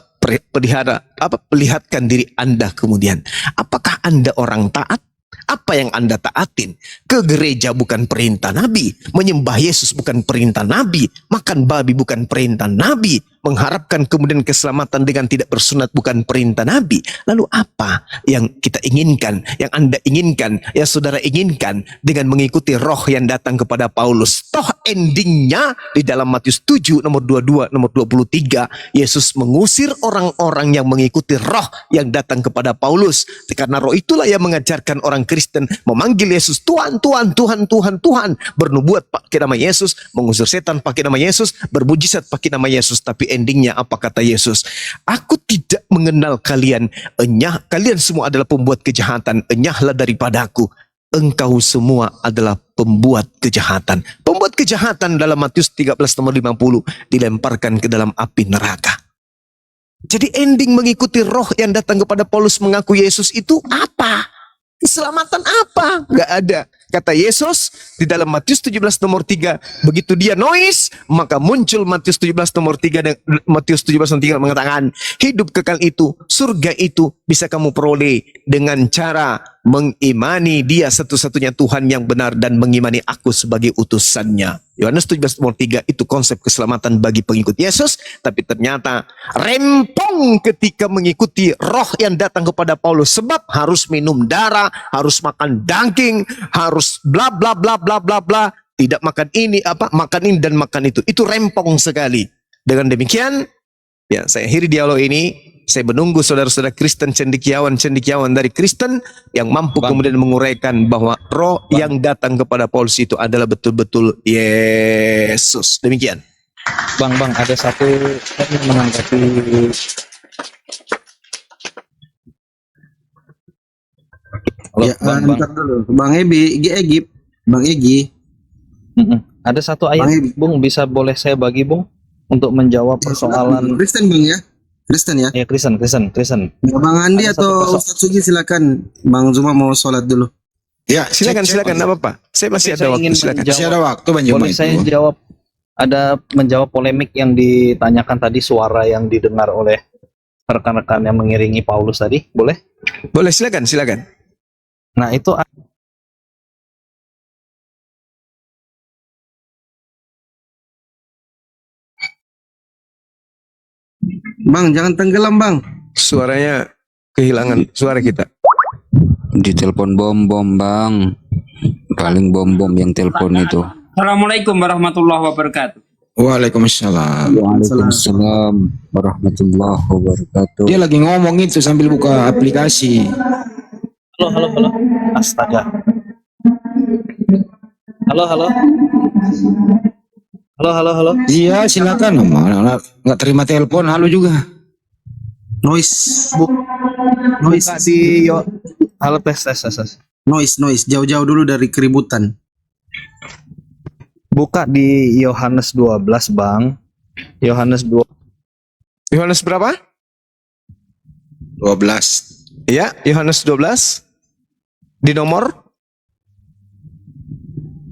perlihatkan diri Anda kemudian. Apakah Anda orang taat? Apa yang Anda taatin? Ke gereja bukan perintah Nabi, menyembah Yesus bukan perintah Nabi, makan babi bukan perintah Nabi, mengharapkan kemudian keselamatan dengan tidak bersunat bukan perintah Nabi. Lalu apa yang kita inginkan, yang Anda inginkan, yang saudara inginkan dengan mengikuti roh yang datang kepada Paulus? Toh endingnya di dalam Matius 7 nomor 22, nomor 23, Yesus mengusir orang-orang yang mengikuti roh yang datang kepada Paulus. Karena roh itulah yang mengajarkan orang Kristen memanggil Yesus Tuhan, Tuhan, Tuhan, Tuhan, Tuhan, bernubuat pakai nama Yesus, mengusir setan pakai nama Yesus, bermujizat pakai nama Yesus. Tapi endingnya apa kata Yesus? Aku tidak mengenal kalian. Kalian semua adalah pembuat kejahatan. Enyahlah daripadaku. Engkau semua adalah pembuat kejahatan. Pembuat kejahatan dalam Matius 13 nomor 50 dilemparkan ke dalam api neraka. Jadi ending mengikuti roh yang datang kepada Paulus mengaku Yesus itu apa? Keselamatan apa? Gak ada. Kata Yesus di dalam Matius 17 nomor 3, begitu dia noise, maka muncul Matius 17 nomor 3 dan Matius 17 nomor 3 mengatakan, hidup kekal itu, surga itu bisa kamu peroleh dengan cara mengimani dia satu-satunya Tuhan yang benar dan mengimani aku sebagai utusannya. Yohanes 17 nomor 3 itu konsep keselamatan bagi pengikut Yesus. Tapi ternyata rempong ketika mengikuti roh yang datang kepada Paulus. Sebab harus minum darah, harus makan daging, harus bla bla bla bla bla bla. Tidak makan ini, makan ini dan makan itu. Itu rempong sekali. Dengan demikian, ya saya akhiri dialog ini. Saya menunggu saudara-saudara Kristen, cendekiawan dari Kristen yang mampu kemudian menguraikan bahwa roh yang datang kepada Paulus itu adalah betul-betul Yesus. Demikian. Bang, ada satu menanggapi Ya, ntar dulu. Bang Egi. Ada satu ayat, Bung, boleh saya bagi, Bung, untuk menjawab persoalan Kristen, Bang ya. Kristen ya? Ya, Kristen. Ya, Bang Andi Ada atau Ustaz Sugi silakan. Bang Zuma mau sholat dulu. Ya, Silakan, enggak apa-apa. Saya masih ada waktu, silakan. Masih ada waktu, Bang Juma. Boleh saya menjawab polemik yang ditanyakan tadi, suara yang didengar oleh rekan-rekan yang mengiringi Paulus tadi, boleh? Boleh, silakan. Nah, itu Bang, jangan tenggelam, Bang. Suaranya kehilangan suara kita. Ditelepon bom bang, paling bom yang telepon itu. Assalamualaikum warahmatullahi wabarakatuh. Waalaikumsalam. Waalaikumsalam warahmatullahi wabarakatuh. Dia lagi ngomong itu sambil buka aplikasi. halo. Astaga. Halo, halo. Halo, halo, halo. Iya, silakan. Malah nggak terima telepon. Halo juga. Noise. Bu- Noise. Buka di halo, tes, tes, tes, tes. Noise. Jauh-jauh dulu dari keributan. Buka di Yohanes 12, Bang. Yohanes 2. Yohanes berapa? 12. Ya, Yohanes 12. Di nomor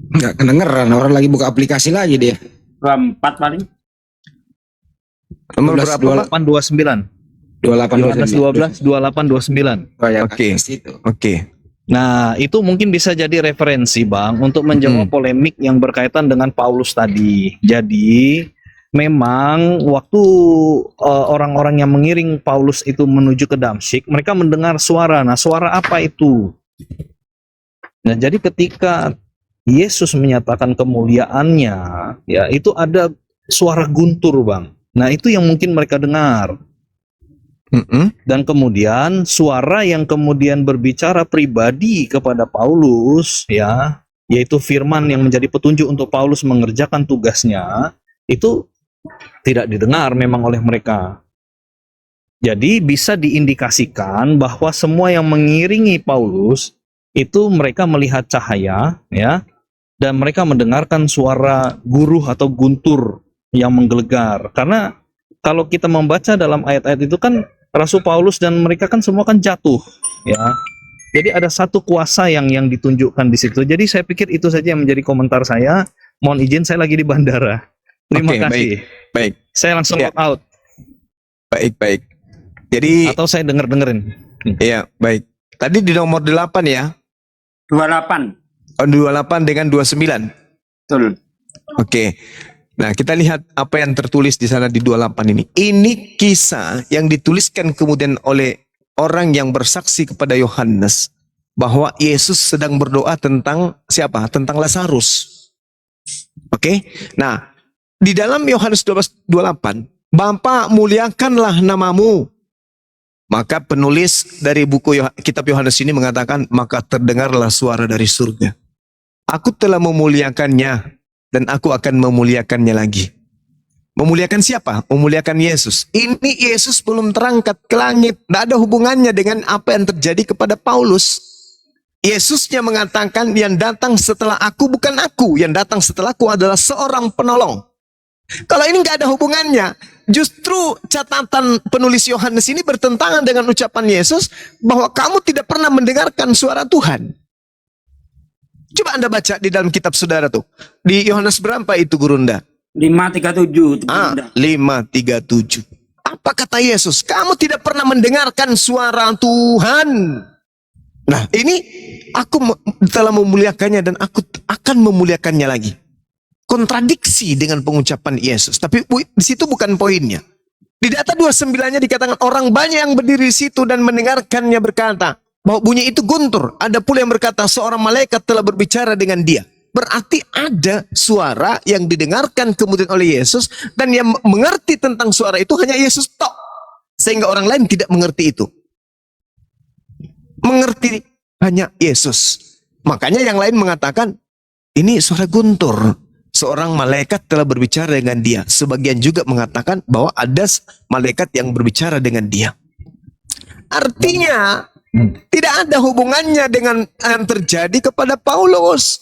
Nggak kedengeran. Orang lagi buka aplikasi lagi dia. 24 paling. nomor 12, berapa, Pak? 829. 28. Yohanes 12, 28, 29. Oh, ya, Oke. itu. Oke. Nah, itu mungkin bisa jadi referensi, Bang, untuk menjawab polemik yang berkaitan dengan Paulus tadi. Jadi, memang waktu orang-orang yang mengiring Paulus itu menuju ke Damsyik, mereka mendengar suara. Nah, suara apa itu? Nah, jadi ketika Yesus menyatakan kemuliaannya, ya, itu ada suara guntur, Bang. Nah, itu yang mungkin mereka dengar. Mm-mm. Dan kemudian suara yang kemudian berbicara pribadi kepada Paulus, ya, yaitu firman yang menjadi petunjuk untuk Paulus mengerjakan tugasnya, itu tidak didengar memang oleh mereka. Jadi bisa diindikasikan bahwa semua yang mengiringi Paulus itu mereka melihat cahaya, ya, dan mereka mendengarkan suara guruh atau guntur yang menggelegar. Karena kalau kita membaca dalam ayat-ayat itu kan Rasul Paulus dan mereka kan semua kan jatuh, ya. Jadi ada satu kuasa yang ditunjukkan di situ. Jadi saya pikir itu saja yang menjadi komentar saya. Mohon izin, saya lagi di bandara. Terima Oke, kasih. baik. Saya langsung Ya. log out Baik. Jadi, atau saya dengerin. ya, baik. Tadi di nomor 8 ya. 28. 28 dengan 29. Betul. Oke. Nah, kita lihat apa yang tertulis di sana di 28 ini. Ini kisah yang dituliskan kemudian oleh orang yang bersaksi kepada Yohanes bahwa Yesus sedang berdoa tentang siapa? Tentang Lazarus. Oke. Nah, di dalam Yohanes 12:28, Bapa muliakanlah namamu. Maka penulis dari buku kitab Yohanes ini mengatakan, maka terdengarlah suara dari surga. Aku telah memuliakannya dan aku akan memuliakannya lagi. Memuliakan siapa? Memuliakan Yesus. Ini Yesus belum terangkat ke langit. Tidak ada hubungannya dengan apa yang terjadi kepada Paulus. Yesusnya mengatakan yang datang setelah aku bukan aku. Yang datang setelahku adalah seorang penolong. Kalau ini nggak ada hubungannya. Justru catatan penulis Yohanes ini bertentangan dengan ucapan Yesus bahwa kamu tidak pernah mendengarkan suara Tuhan. Coba Anda baca di dalam kitab saudara tuh. Di Yohanes berapa itu Gurunda? 5:37. 5:37. Apa kata Yesus? Kamu tidak pernah mendengarkan suara Tuhan. Nah, ini aku telah memuliakannya dan aku akan memuliakannya lagi. Kontradiksi dengan pengucapan Yesus. Tapi di situ bukan poinnya. Di data 29-nya dikatakan orang banyak yang berdiri di situ dan mendengarkannya berkata bahwa bunyi itu guntur. Ada pula yang berkata seorang malaikat telah berbicara dengan dia. Berarti ada suara yang didengarkan kemudian oleh Yesus dan yang mengerti tentang suara itu hanya Yesus tok. Sehingga orang lain tidak mengerti itu. Mengerti hanya Yesus. Makanya yang lain mengatakan ini suara guntur. Seorang malaikat telah berbicara dengan dia. Sebagian juga mengatakan bahwa ada malaikat yang berbicara dengan dia. Artinya tidak ada hubungannya dengan yang terjadi kepada Paulus.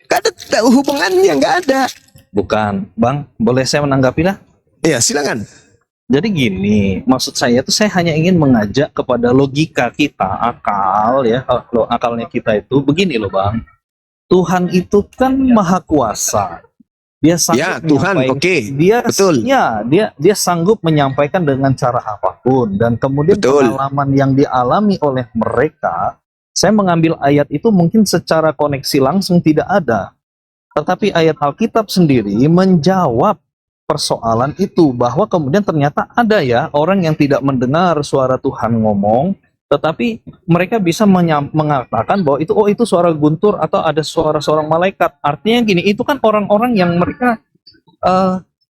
Gak ada hubungannya, nggak ada. Bukan, Bang. Boleh saya menanggapi lah? Ya, silakan. Jadi gini, maksud saya tuh saya hanya ingin mengajak kepada logika kita, akal ya, akalnya kita itu begini loh, Bang. Tuhan itu kan maha kuasa. Dia sanggup Ya, Tuhan, menyampaikan- oke. Dia Betul. Ya, dia sanggup menyampaikan dengan cara apapun dan kemudian Betul. pengalaman yang dialami oleh mereka, saya mengambil ayat itu mungkin secara koneksi langsung tidak ada. Tetapi ayat Alkitab sendiri menjawab persoalan itu bahwa kemudian ternyata ada ya orang yang tidak mendengar suara Tuhan ngomong, tetapi mereka bisa mengatakan bahwa itu suara guntur atau ada suara seorang malaikat. Artinya gini, itu kan orang-orang yang mereka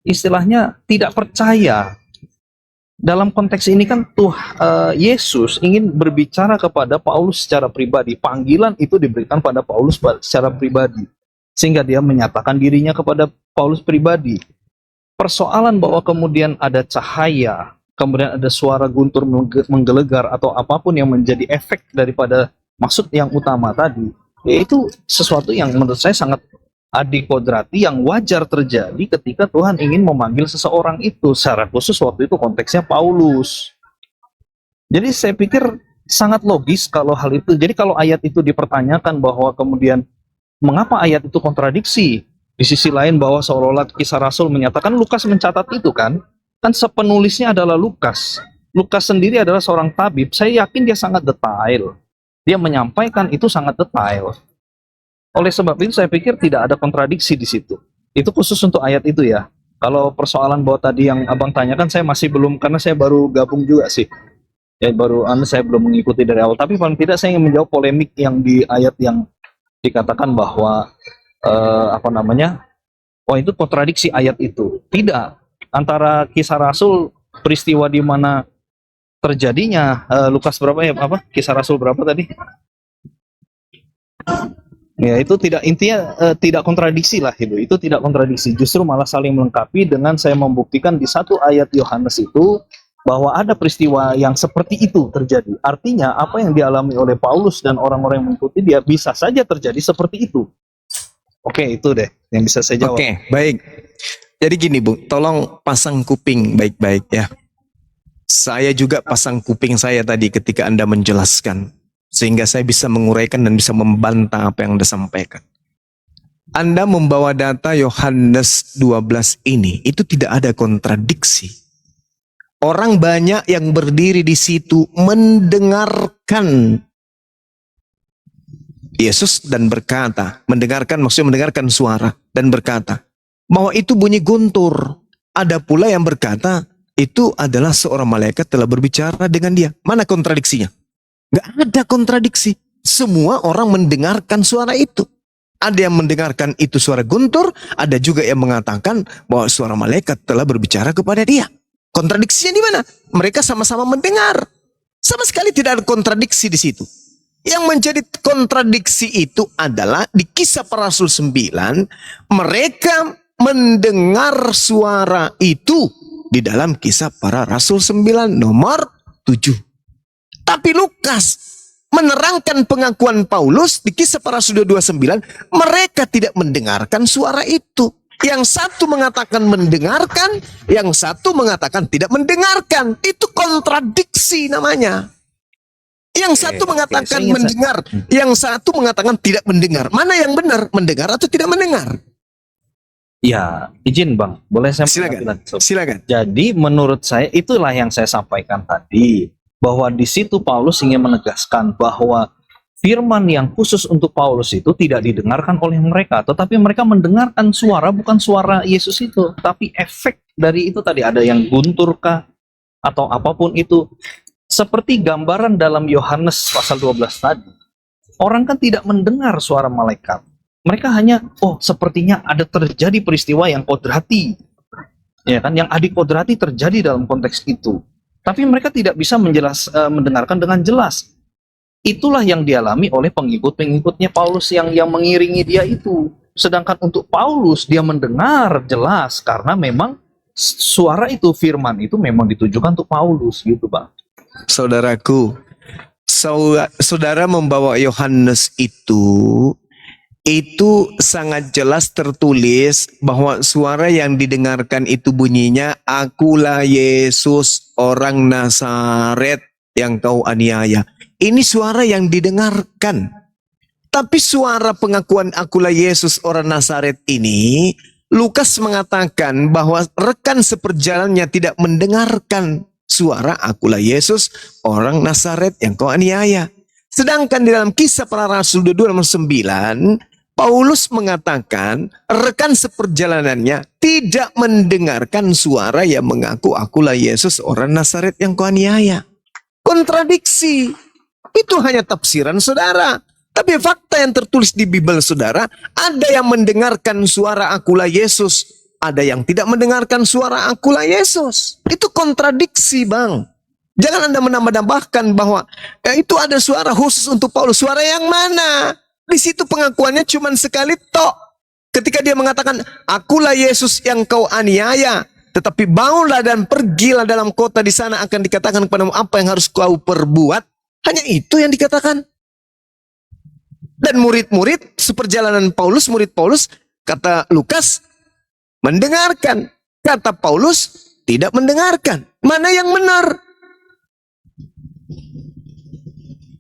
istilahnya tidak percaya. Dalam konteks ini kan Yesus ingin berbicara kepada Paulus secara pribadi. Panggilan itu diberikan pada Paulus secara pribadi. sehingga dia menyatakan dirinya kepada Paulus pribadi. Persoalan bahwa kemudian ada cahaya, kemudian ada suara guntur menggelegar atau apapun yang menjadi efek daripada maksud yang utama tadi, yaitu sesuatu yang menurut saya sangat adikodrati yang wajar terjadi ketika Tuhan ingin memanggil seseorang itu, secara khusus waktu itu konteksnya Paulus. Jadi saya pikir sangat logis kalau hal itu. Jadi kalau ayat itu dipertanyakan bahwa kemudian mengapa ayat itu kontradiksi, di sisi lain bahwa seolah-olah Kisah Rasul menyatakan, Lukas mencatat itu kan sepenulisnya adalah Lukas. Lukas sendiri adalah seorang tabib, saya yakin dia sangat detail. Dia menyampaikan itu sangat detail. Oleh sebab itu saya pikir tidak ada kontradiksi di situ. Itu khusus untuk ayat itu ya. Kalau persoalan bahwa tadi yang abang tanyakan saya masih belum, karena saya baru gabung juga sih. Ya saya belum mengikuti dari awal. Tapi paling tidak saya ingin menjawab polemik yang di ayat yang dikatakan bahwa oh itu kontradiksi ayat itu. Tidak. Antara Kisah Rasul, peristiwa di mana terjadinya Lukas berapa ya, Kisah Rasul berapa tadi? Ya itu tidak, intinya tidak kontradiksi lah itu tidak kontradiksi, justru malah saling melengkapi dengan saya membuktikan di satu ayat Yohanes itu bahwa ada peristiwa yang seperti itu terjadi. Artinya apa yang dialami oleh Paulus dan orang-orang yang mengikuti dia bisa saja terjadi seperti itu. Oke, itu deh yang bisa saya jawab. Oke, baik. Jadi gini Bung, tolong pasang kuping baik-baik ya. Saya juga pasang kuping saya tadi ketika Anda menjelaskan, sehingga saya bisa menguraikan dan bisa membantah apa yang Anda sampaikan. Anda membawa data Yohanes 12 ini, itu tidak ada kontradiksi. Orang banyak yang berdiri di situ mendengarkan Yesus dan berkata, maksudnya mendengarkan suara dan berkata bahwa itu bunyi guntur. Ada pula yang berkata itu adalah seorang malaikat telah berbicara dengan dia. Mana kontradiksinya? Gak ada kontradiksi. Semua orang mendengarkan suara itu. Ada yang mendengarkan itu suara guntur, ada juga yang mengatakan bahwa suara malaikat telah berbicara kepada dia. Kontradiksinya di mana? Mereka sama-sama mendengar. Sama sekali tidak ada kontradiksi di situ. Yang menjadi kontradiksi itu adalah di Kisah Para Rasul 9, mereka mendengar suara itu di dalam Kisah Para Rasul 9 nomor 7. Tapi Lukas menerangkan pengakuan Paulus di Kisah Para Rasul 29, mereka tidak mendengarkan suara itu. Yang satu mengatakan mendengarkan, yang satu mengatakan tidak mendengarkan. Itu kontradiksi namanya. Yang satu mengatakan mendengar, yang satu mengatakan tidak mendengar. Mana yang benar, mendengar atau tidak mendengar? Ya, izin Bang, boleh saya Silakan. Jadi menurut saya itulah yang saya sampaikan tadi, bahwa di situ Paulus ingin menegaskan bahwa firman yang khusus untuk Paulus itu tidak didengarkan oleh mereka, tetapi mereka mendengarkan suara, bukan suara Yesus itu, tapi efek dari itu tadi, ada yang guntur kah atau apapun itu. Seperti gambaran dalam Yohanes pasal 12 tadi. Orang kan tidak mendengar suara malaikat. Mereka hanya, sepertinya ada terjadi peristiwa yang kodrati. Ya kan, yang adikodrati terjadi dalam konteks itu. Tapi mereka tidak bisa mendengarkan dengan jelas. Itulah yang dialami oleh pengikut-pengikutnya Paulus yang mengiringi dia itu. Sedangkan untuk Paulus, dia mendengar jelas karena memang suara itu, firman itu memang ditujukan untuk Paulus gitu Bang. Saudaraku, saudara membawa Yohanes itu sangat jelas tertulis bahwa suara yang didengarkan itu bunyinya, akulah Yesus orang Nazaret yang kau aniaya. Ini suara yang didengarkan. Tapi suara pengakuan akulah Yesus orang Nazaret ini, Lukas mengatakan bahwa rekan seperjalanannya tidak mendengarkan suara akulah Yesus orang Nazaret yang kau aniaya. Sedangkan di dalam Kisah Para Rasul 2:9, Paulus mengatakan rekan seperjalanannya tidak mendengarkan suara yang mengaku akulah Yesus orang Nazaret yang kau aniaya. Kontradiksi. Itu hanya tafsiran saudara. Tapi fakta yang tertulis di Bible saudara, ada yang mendengarkan suara akulah Yesus, ada yang tidak mendengarkan suara akulah Yesus. Itu kontradiksi Bang. Jangan Anda menambah-nambahkan bahwa itu ada suara khusus untuk Paulus. Suara yang mana? Di situ pengakuannya cuma sekali tok. Ketika dia mengatakan, akulah Yesus yang kau aniaya, tetapi bangunlah dan pergilah dalam kota, di sana akan dikatakan kepadamu apa yang harus kau perbuat. Hanya itu yang dikatakan. Dan murid-murid seperjalanan Paulus, murid Paulus, kata Lukas, mendengarkan. Kata Paulus, tidak mendengarkan. Mana yang benar?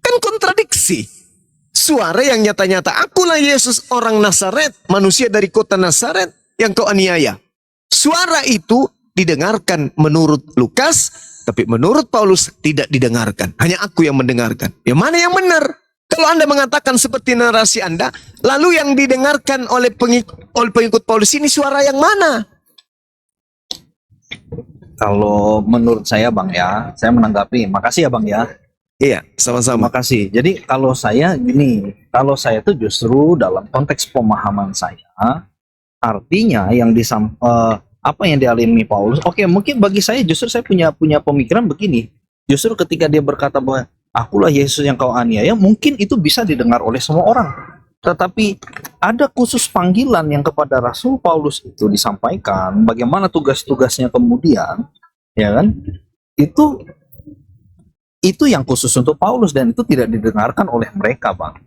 Kan kontradiksi. Suara yang nyata-nyata, akulah Yesus orang Nazaret, manusia dari kota Nazaret yang kau aniaya. Suara itu didengarkan menurut Lukas, tapi menurut Paulus tidak didengarkan. Hanya aku yang mendengarkan. Yang mana yang benar? Kalau Anda mengatakan seperti narasi Anda, lalu yang didengarkan oleh pengikut Paulus ini suara yang mana? Kalau menurut saya Bang ya, saya menanggapi. Makasih ya Bang ya. Iya, sama-sama. Terima kasih. Jadi kalau saya gini, kalau saya itu justru dalam konteks pemahaman saya, artinya yang apa yang dialami Paulus, oke, mungkin bagi saya justru saya punya pemikiran begini. Justru ketika dia berkata bahwa akulah Yesus yang kau aniaya, mungkin itu bisa didengar oleh semua orang. Tetapi ada khusus panggilan yang kepada Rasul Paulus itu disampaikan, bagaimana tugas-tugasnya kemudian, ya kan? Itu yang khusus untuk Paulus dan itu tidak didengarkan oleh mereka, Bang.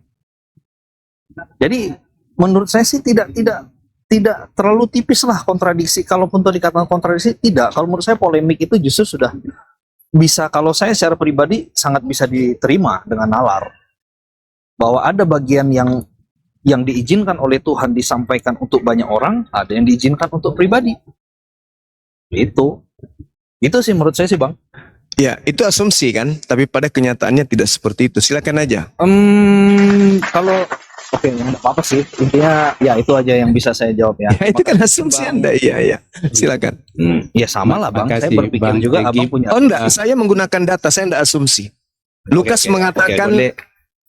Jadi menurut saya sih tidak terlalu tipis lah kontradiksi. Kalaupun itu dikatakan kontradiksi, tidak. Kalau menurut saya polemik itu justru sudah bisa, kalau saya secara pribadi sangat bisa diterima dengan nalar. Bahwa ada bagian yang diizinkan oleh Tuhan disampaikan untuk banyak orang, ada yang diizinkan untuk pribadi. Itu sih menurut saya sih, Bang. Ya, itu asumsi kan, tapi pada kenyataannya tidak seperti itu. Silakan aja. Kalau oke, nggak apa-apa sih. Intinya ya itu aja yang bisa saya jawab ya. Ya, itu kan asumsi Anda. Iya. Silakan. Ya sama lah Bang. Saya Makasih, berpikir Bang juga Egy. Abang punya. Oh enggak, saya menggunakan data, saya enggak asumsi. Lukas Oke, mengatakan, boleh.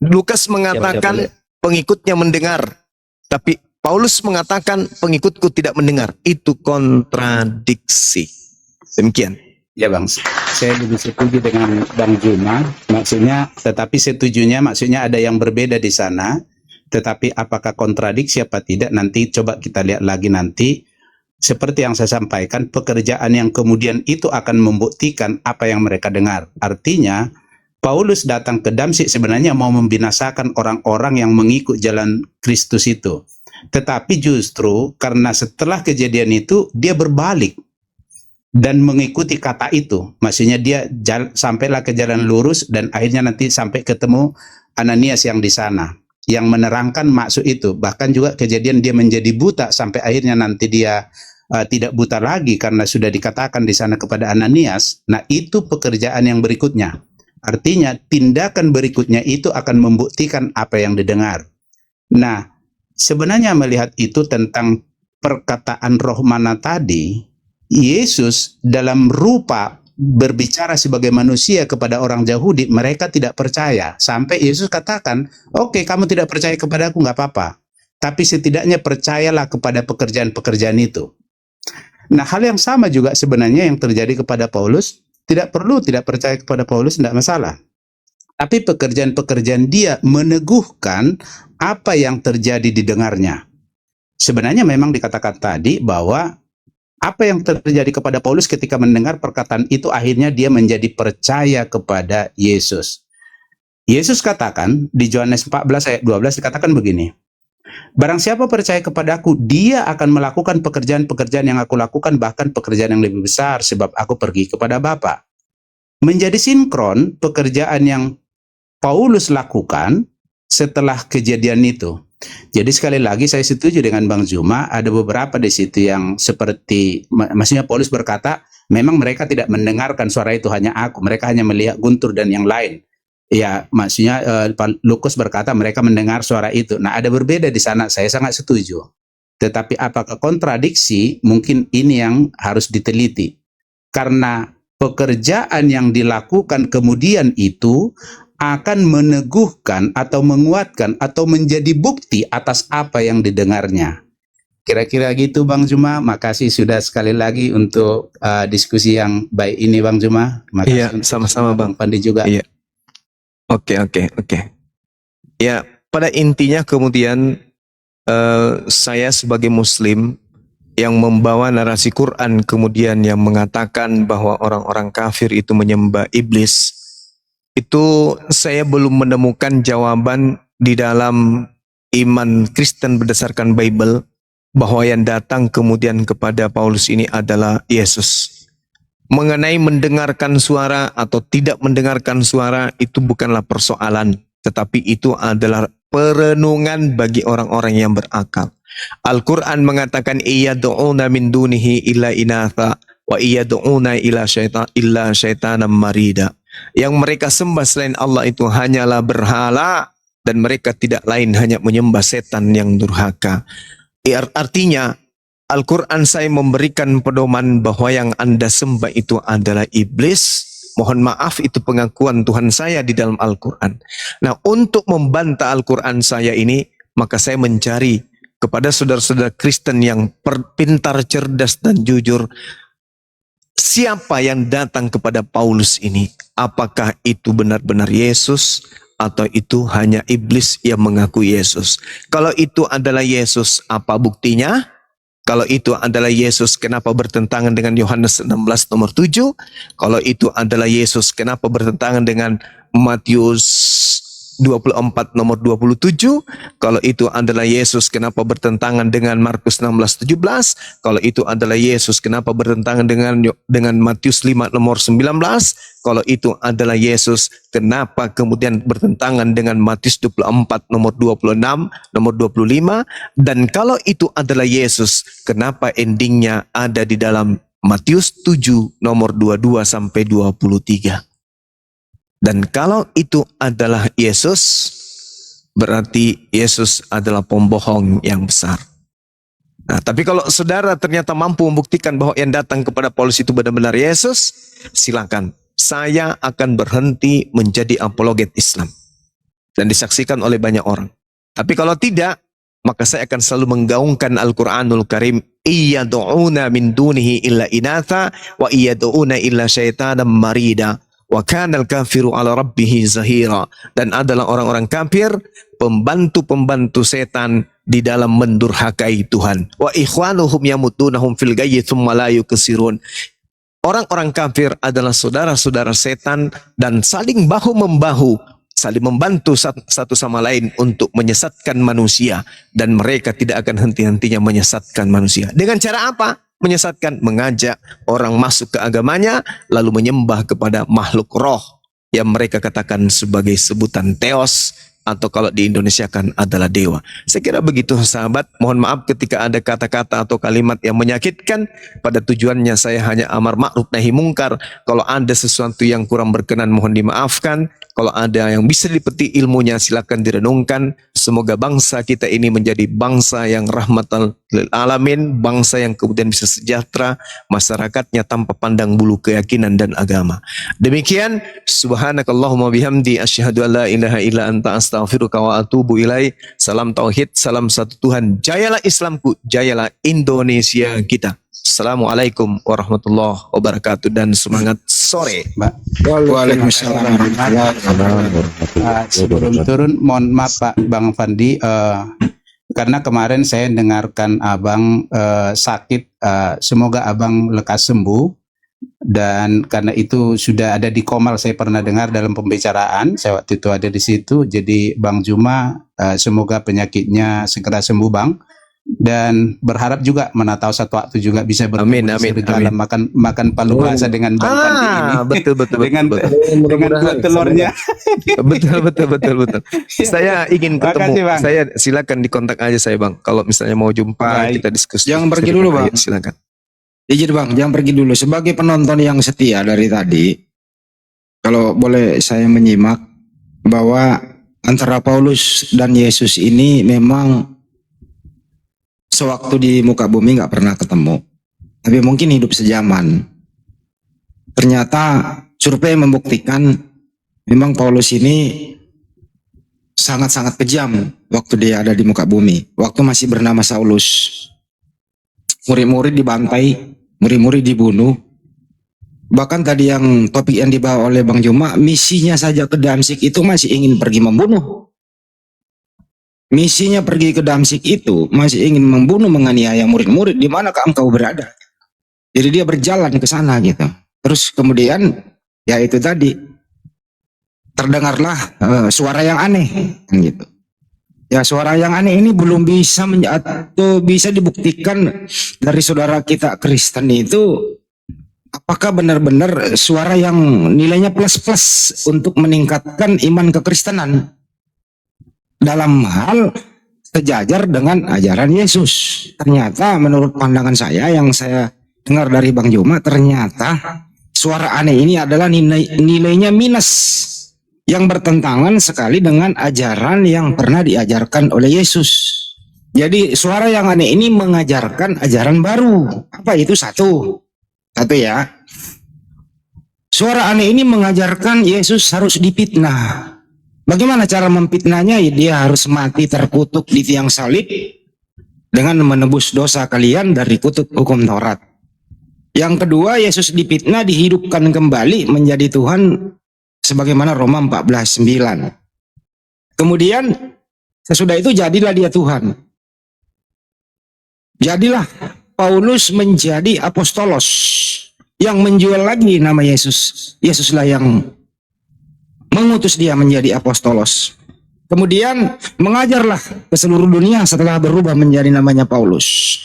Lukas mengatakan pengikutnya mendengar, tapi Paulus mengatakan pengikutku tidak mendengar. Itu kontradiksi. Demikian. Ya Bang, saya lebih setuju dengan Bang Juma. Maksudnya, tetapi setujunya maksudnya ada yang berbeda di sana. Tetapi apakah kontradiksi apa tidak, nanti coba kita lihat lagi nanti. Seperti yang saya sampaikan, pekerjaan yang kemudian itu akan membuktikan apa yang mereka dengar. Artinya, Paulus datang ke Damsyik sebenarnya mau membinasakan orang-orang yang mengikut jalan Kristus itu. Tetapi justru karena setelah kejadian itu, dia berbalik dan mengikuti kata itu. Maksudnya dia sampailah ke jalan lurus dan akhirnya nanti sampai ketemu Ananias yang di sana, yang menerangkan maksud itu. Bahkan juga kejadian dia menjadi buta sampai akhirnya nanti dia tidak buta lagi karena sudah dikatakan di sana kepada Ananias. Nah, itu pekerjaan yang berikutnya. Artinya tindakan berikutnya itu akan membuktikan apa yang didengar. Nah, sebenarnya melihat itu tentang perkataan roh mana tadi, Yesus dalam rupa berbicara sebagai manusia kepada orang Yahudi, mereka tidak percaya. Sampai Yesus katakan, oke, kamu tidak percaya kepada aku, nggak apa-apa. Tapi setidaknya percayalah kepada pekerjaan-pekerjaan itu. Nah, hal yang sama juga sebenarnya yang terjadi kepada Paulus. Tidak perlu tidak percaya kepada Paulus, tidak masalah. Tapi pekerjaan-pekerjaan dia meneguhkan apa yang terjadi didengarnya. Sebenarnya memang dikatakan tadi bahwa apa yang terjadi kepada Paulus ketika mendengar perkataan itu, akhirnya dia menjadi percaya kepada Yesus. Yesus katakan di Yohanes 14 ayat 12 dikatakan begini, barang siapa percaya kepadaku, dia akan melakukan pekerjaan-pekerjaan yang aku lakukan, bahkan pekerjaan yang lebih besar, sebab aku pergi kepada Bapa. Menjadi sinkron pekerjaan yang Paulus lakukan setelah kejadian itu. Jadi sekali lagi saya setuju dengan Bang Juma, ada beberapa di situ yang seperti, maksudnya Paulus berkata, memang mereka tidak mendengarkan suara itu, hanya aku, mereka hanya melihat guntur dan yang lain. Ya, maksudnya Lukas berkata mereka mendengar suara itu. Nah, ada berbeda di sana, saya sangat setuju. Tetapi apakah kontradiksi, mungkin ini yang harus diteliti. Karena pekerjaan yang dilakukan kemudian itu akan meneguhkan atau menguatkan atau menjadi bukti atas apa yang didengarnya. Kira-kira gitu Bang Juma. Makasih sudah sekali lagi untuk diskusi yang baik ini Bang Juma. Makasih. Iya, sama-sama Bang Pandi juga. Iya. Oke. Ya, pada intinya kemudian saya sebagai Muslim yang membawa narasi Quran kemudian yang mengatakan bahwa orang-orang kafir itu menyembah iblis, itu saya belum menemukan jawaban di dalam iman Kristen berdasarkan Bible bahwa yang datang kemudian kepada Paulus ini adalah Yesus. Mengenai mendengarkan suara atau tidak mendengarkan suara itu bukanlah persoalan, tetapi itu adalah perenungan bagi orang-orang yang berakal. Al-Quran mengatakan iyad'una min dunihi illa inatha wa iyad'una illa syaitanan marida. Yang mereka sembah selain Allah itu hanyalah berhala, dan mereka tidak lain hanya menyembah setan yang durhaka. Artinya Al-Quran saya memberikan pedoman bahwa yang Anda sembah itu adalah iblis. Mohon maaf, itu pengakuan Tuhan saya di dalam Al-Quran. Nah, untuk membantah Al-Quran saya ini, maka saya mencari kepada saudara-saudara Kristen yang pintar, cerdas, dan jujur. Siapa yang datang kepada Paulus ini? Apakah itu benar-benar Yesus? Atau itu hanya iblis yang mengaku Yesus? Kalau itu adalah Yesus, apa buktinya? Kalau itu adalah Yesus, kenapa bertentangan dengan Yohanes 16 nomor 7? Kalau itu adalah Yesus, kenapa bertentangan dengan Matius 24 nomor 27? Kalau itu adalah Yesus, kenapa bertentangan dengan Markus 16 17? Kalau itu adalah Yesus, kenapa bertentangan dengan Matius 5 nomor 19? Kalau itu adalah Yesus, kenapa kemudian bertentangan dengan Matius 24 nomor 26, nomor 25? Dan kalau itu adalah Yesus, kenapa endingnya ada di dalam Matius 7 nomor 22 sampai 23? Dan kalau itu adalah Yesus, berarti Yesus adalah pembohong yang besar. Nah, tapi kalau saudara ternyata mampu membuktikan bahwa yang datang kepada Paulus itu benar-benar Yesus, silakan. Saya akan berhenti menjadi apologet Islam dan disaksikan oleh banyak orang. Tapi kalau tidak, maka saya akan selalu menggaungkan Al-Quranul Karim. Iyad'una min dunihi illa inatha wa iyad'una illa syaitanan marida. Wa kanal kafiru ala rabbihi zahira. Dan adalah orang-orang kafir pembantu-pembantu setan di dalam mendurhakai Tuhan. Wa ikhwanuhum yamutunahum fil gayyi thumma la yukesirun. Orang-orang kafir adalah saudara-saudara setan dan saling bahu-membahu, saling membantu satu sama lain untuk menyesatkan manusia, dan mereka tidak akan henti-hentinya menyesatkan manusia. Dengan cara apa? Menyesatkan, mengajak orang masuk ke agamanya, lalu menyembah kepada makhluk roh yang mereka katakan sebagai sebutan teos, atau kalau di Indonesia kan adalah dewa. Saya kira begitu sahabat. Mohon maaf ketika ada kata-kata atau kalimat yang menyakitkan. Pada tujuannya saya hanya amar ma'ruf nahi mungkar. Kalau ada sesuatu yang kurang berkenan mohon dimaafkan. Kalau ada yang bisa dipetik ilmunya silakan direnungkan. Semoga bangsa kita ini menjadi bangsa yang rahmatan lil alamin, bangsa yang kemudian bisa sejahtera, masyarakatnya tanpa pandang bulu keyakinan dan agama. Demikian, subhanakallahumma bihamdi asyhadu an la ilaha illa anta astaghfiruka wa atubu ilaik. Salam tauhid, salam satu Tuhan. Jayalah Islamku, jayalah Indonesia kita. Assalamualaikum warahmatullahi wabarakatuh dan semangat sore. Waalaikumsalam warahmatullahi wabarakatuh. Sebelum turun, mohon maaf Pak Bang Fandi, karena kemarin saya dengarkan Abang sakit, semoga Abang lekas sembuh. Dan karena itu sudah ada di Komal, saya pernah dengar dalam pembicaraan, saya waktu itu ada di situ. Jadi Bang Juma, semoga penyakitnya segera sembuh Bang. Dan berharap juga mana tahu satu waktu juga bisa bertemu dalam makan palu bahasa dengan Bang Fandi ini. Betul dengan dua telurnya. betul. Saya ingin ketemu. Makasih, Bang. Saya silakan dikontak aja saya Bang. Kalau misalnya mau jumpa kita diskusi. Jangan pergi dulu Bang. Silakan. Izin Bang, jangan pergi dulu. Sebagai penonton yang setia dari tadi, kalau boleh saya menyimak bahwa antara Paulus dan Yesus ini memang sewaktu di muka bumi nggak pernah ketemu, tapi mungkin hidup sejaman. Ternyata survei membuktikan memang Paulus ini sangat-sangat kejam waktu dia ada di muka bumi. Waktu masih bernama Saulus, murid-murid dibantai, murid-murid dibunuh. Bahkan tadi yang topik yang dibawa oleh Bang Juma, misinya saja ke Damsyik itu masih ingin pergi membunuh. misinya pergi ke Damsyik itu masih ingin membunuh, menganiaya murid-murid. Di manakah engkau berada? Jadi dia berjalan ke sana gitu. Terus kemudian ya itu tadi terdengarlah suara yang aneh kan gitu. Ya suara yang aneh ini belum bisa atau bisa dibuktikan dari saudara kita Kristen itu apakah benar-benar suara yang nilainya plus-plus untuk meningkatkan iman kekristenan dalam hal sejajar dengan ajaran Yesus. Ternyata menurut pandangan saya yang saya dengar dari Bang Juma, ternyata suara aneh ini adalah nilainya minus yang bertentangan sekali dengan ajaran yang pernah diajarkan oleh Yesus. Jadi suara yang aneh ini mengajarkan ajaran baru. Apa itu? Satu ya. Suara aneh ini mengajarkan Yesus harus dipitnah. Bagaimana cara memfitnahnya? Ya, dia harus mati terkutuk di tiang salib dengan menebus dosa kalian dari kutub hukum Taurat. Yang kedua, Yesus dipitnah, dihidupkan kembali menjadi Tuhan sebagaimana Roma 14:9. Kemudian sesudah itu jadilah dia Tuhan. Jadilah Paulus menjadi apostolos yang menjual lagi nama Yesus. Yesuslah yang mengutus dia menjadi apostolos. Kemudian mengajarlah ke seluruh dunia setelah berubah menjadi namanya Paulus.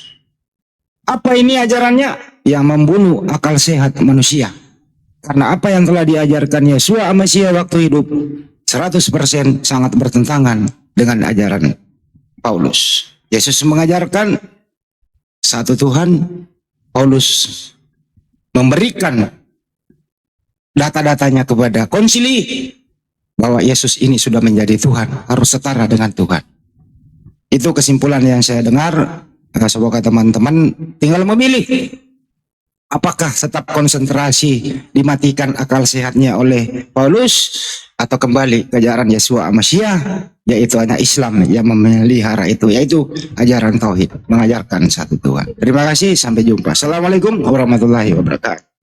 Apa ini ajarannya? Yang membunuh akal sehat manusia. Karena apa yang telah diajarkan Yesus Amasiah waktu hidup 100% sangat bertentangan dengan ajaran Paulus. Yesus mengajarkan satu Tuhan, Paulus memberikan data-datanya kepada konsili bahwa Yesus ini sudah menjadi Tuhan, harus setara dengan Tuhan. Itu kesimpulan yang saya dengar. Semoga teman-teman tinggal memilih apakah tetap konsentrasi dimatikan akal sehatnya oleh Paulus atau kembali ke ajaran Yesus Amasiah, yaitu hanya Islam yang memelihara itu, yaitu ajaran tauhid, mengajarkan satu Tuhan. Terima kasih, sampai jumpa. Assalamualaikum warahmatullahi wabarakatuh.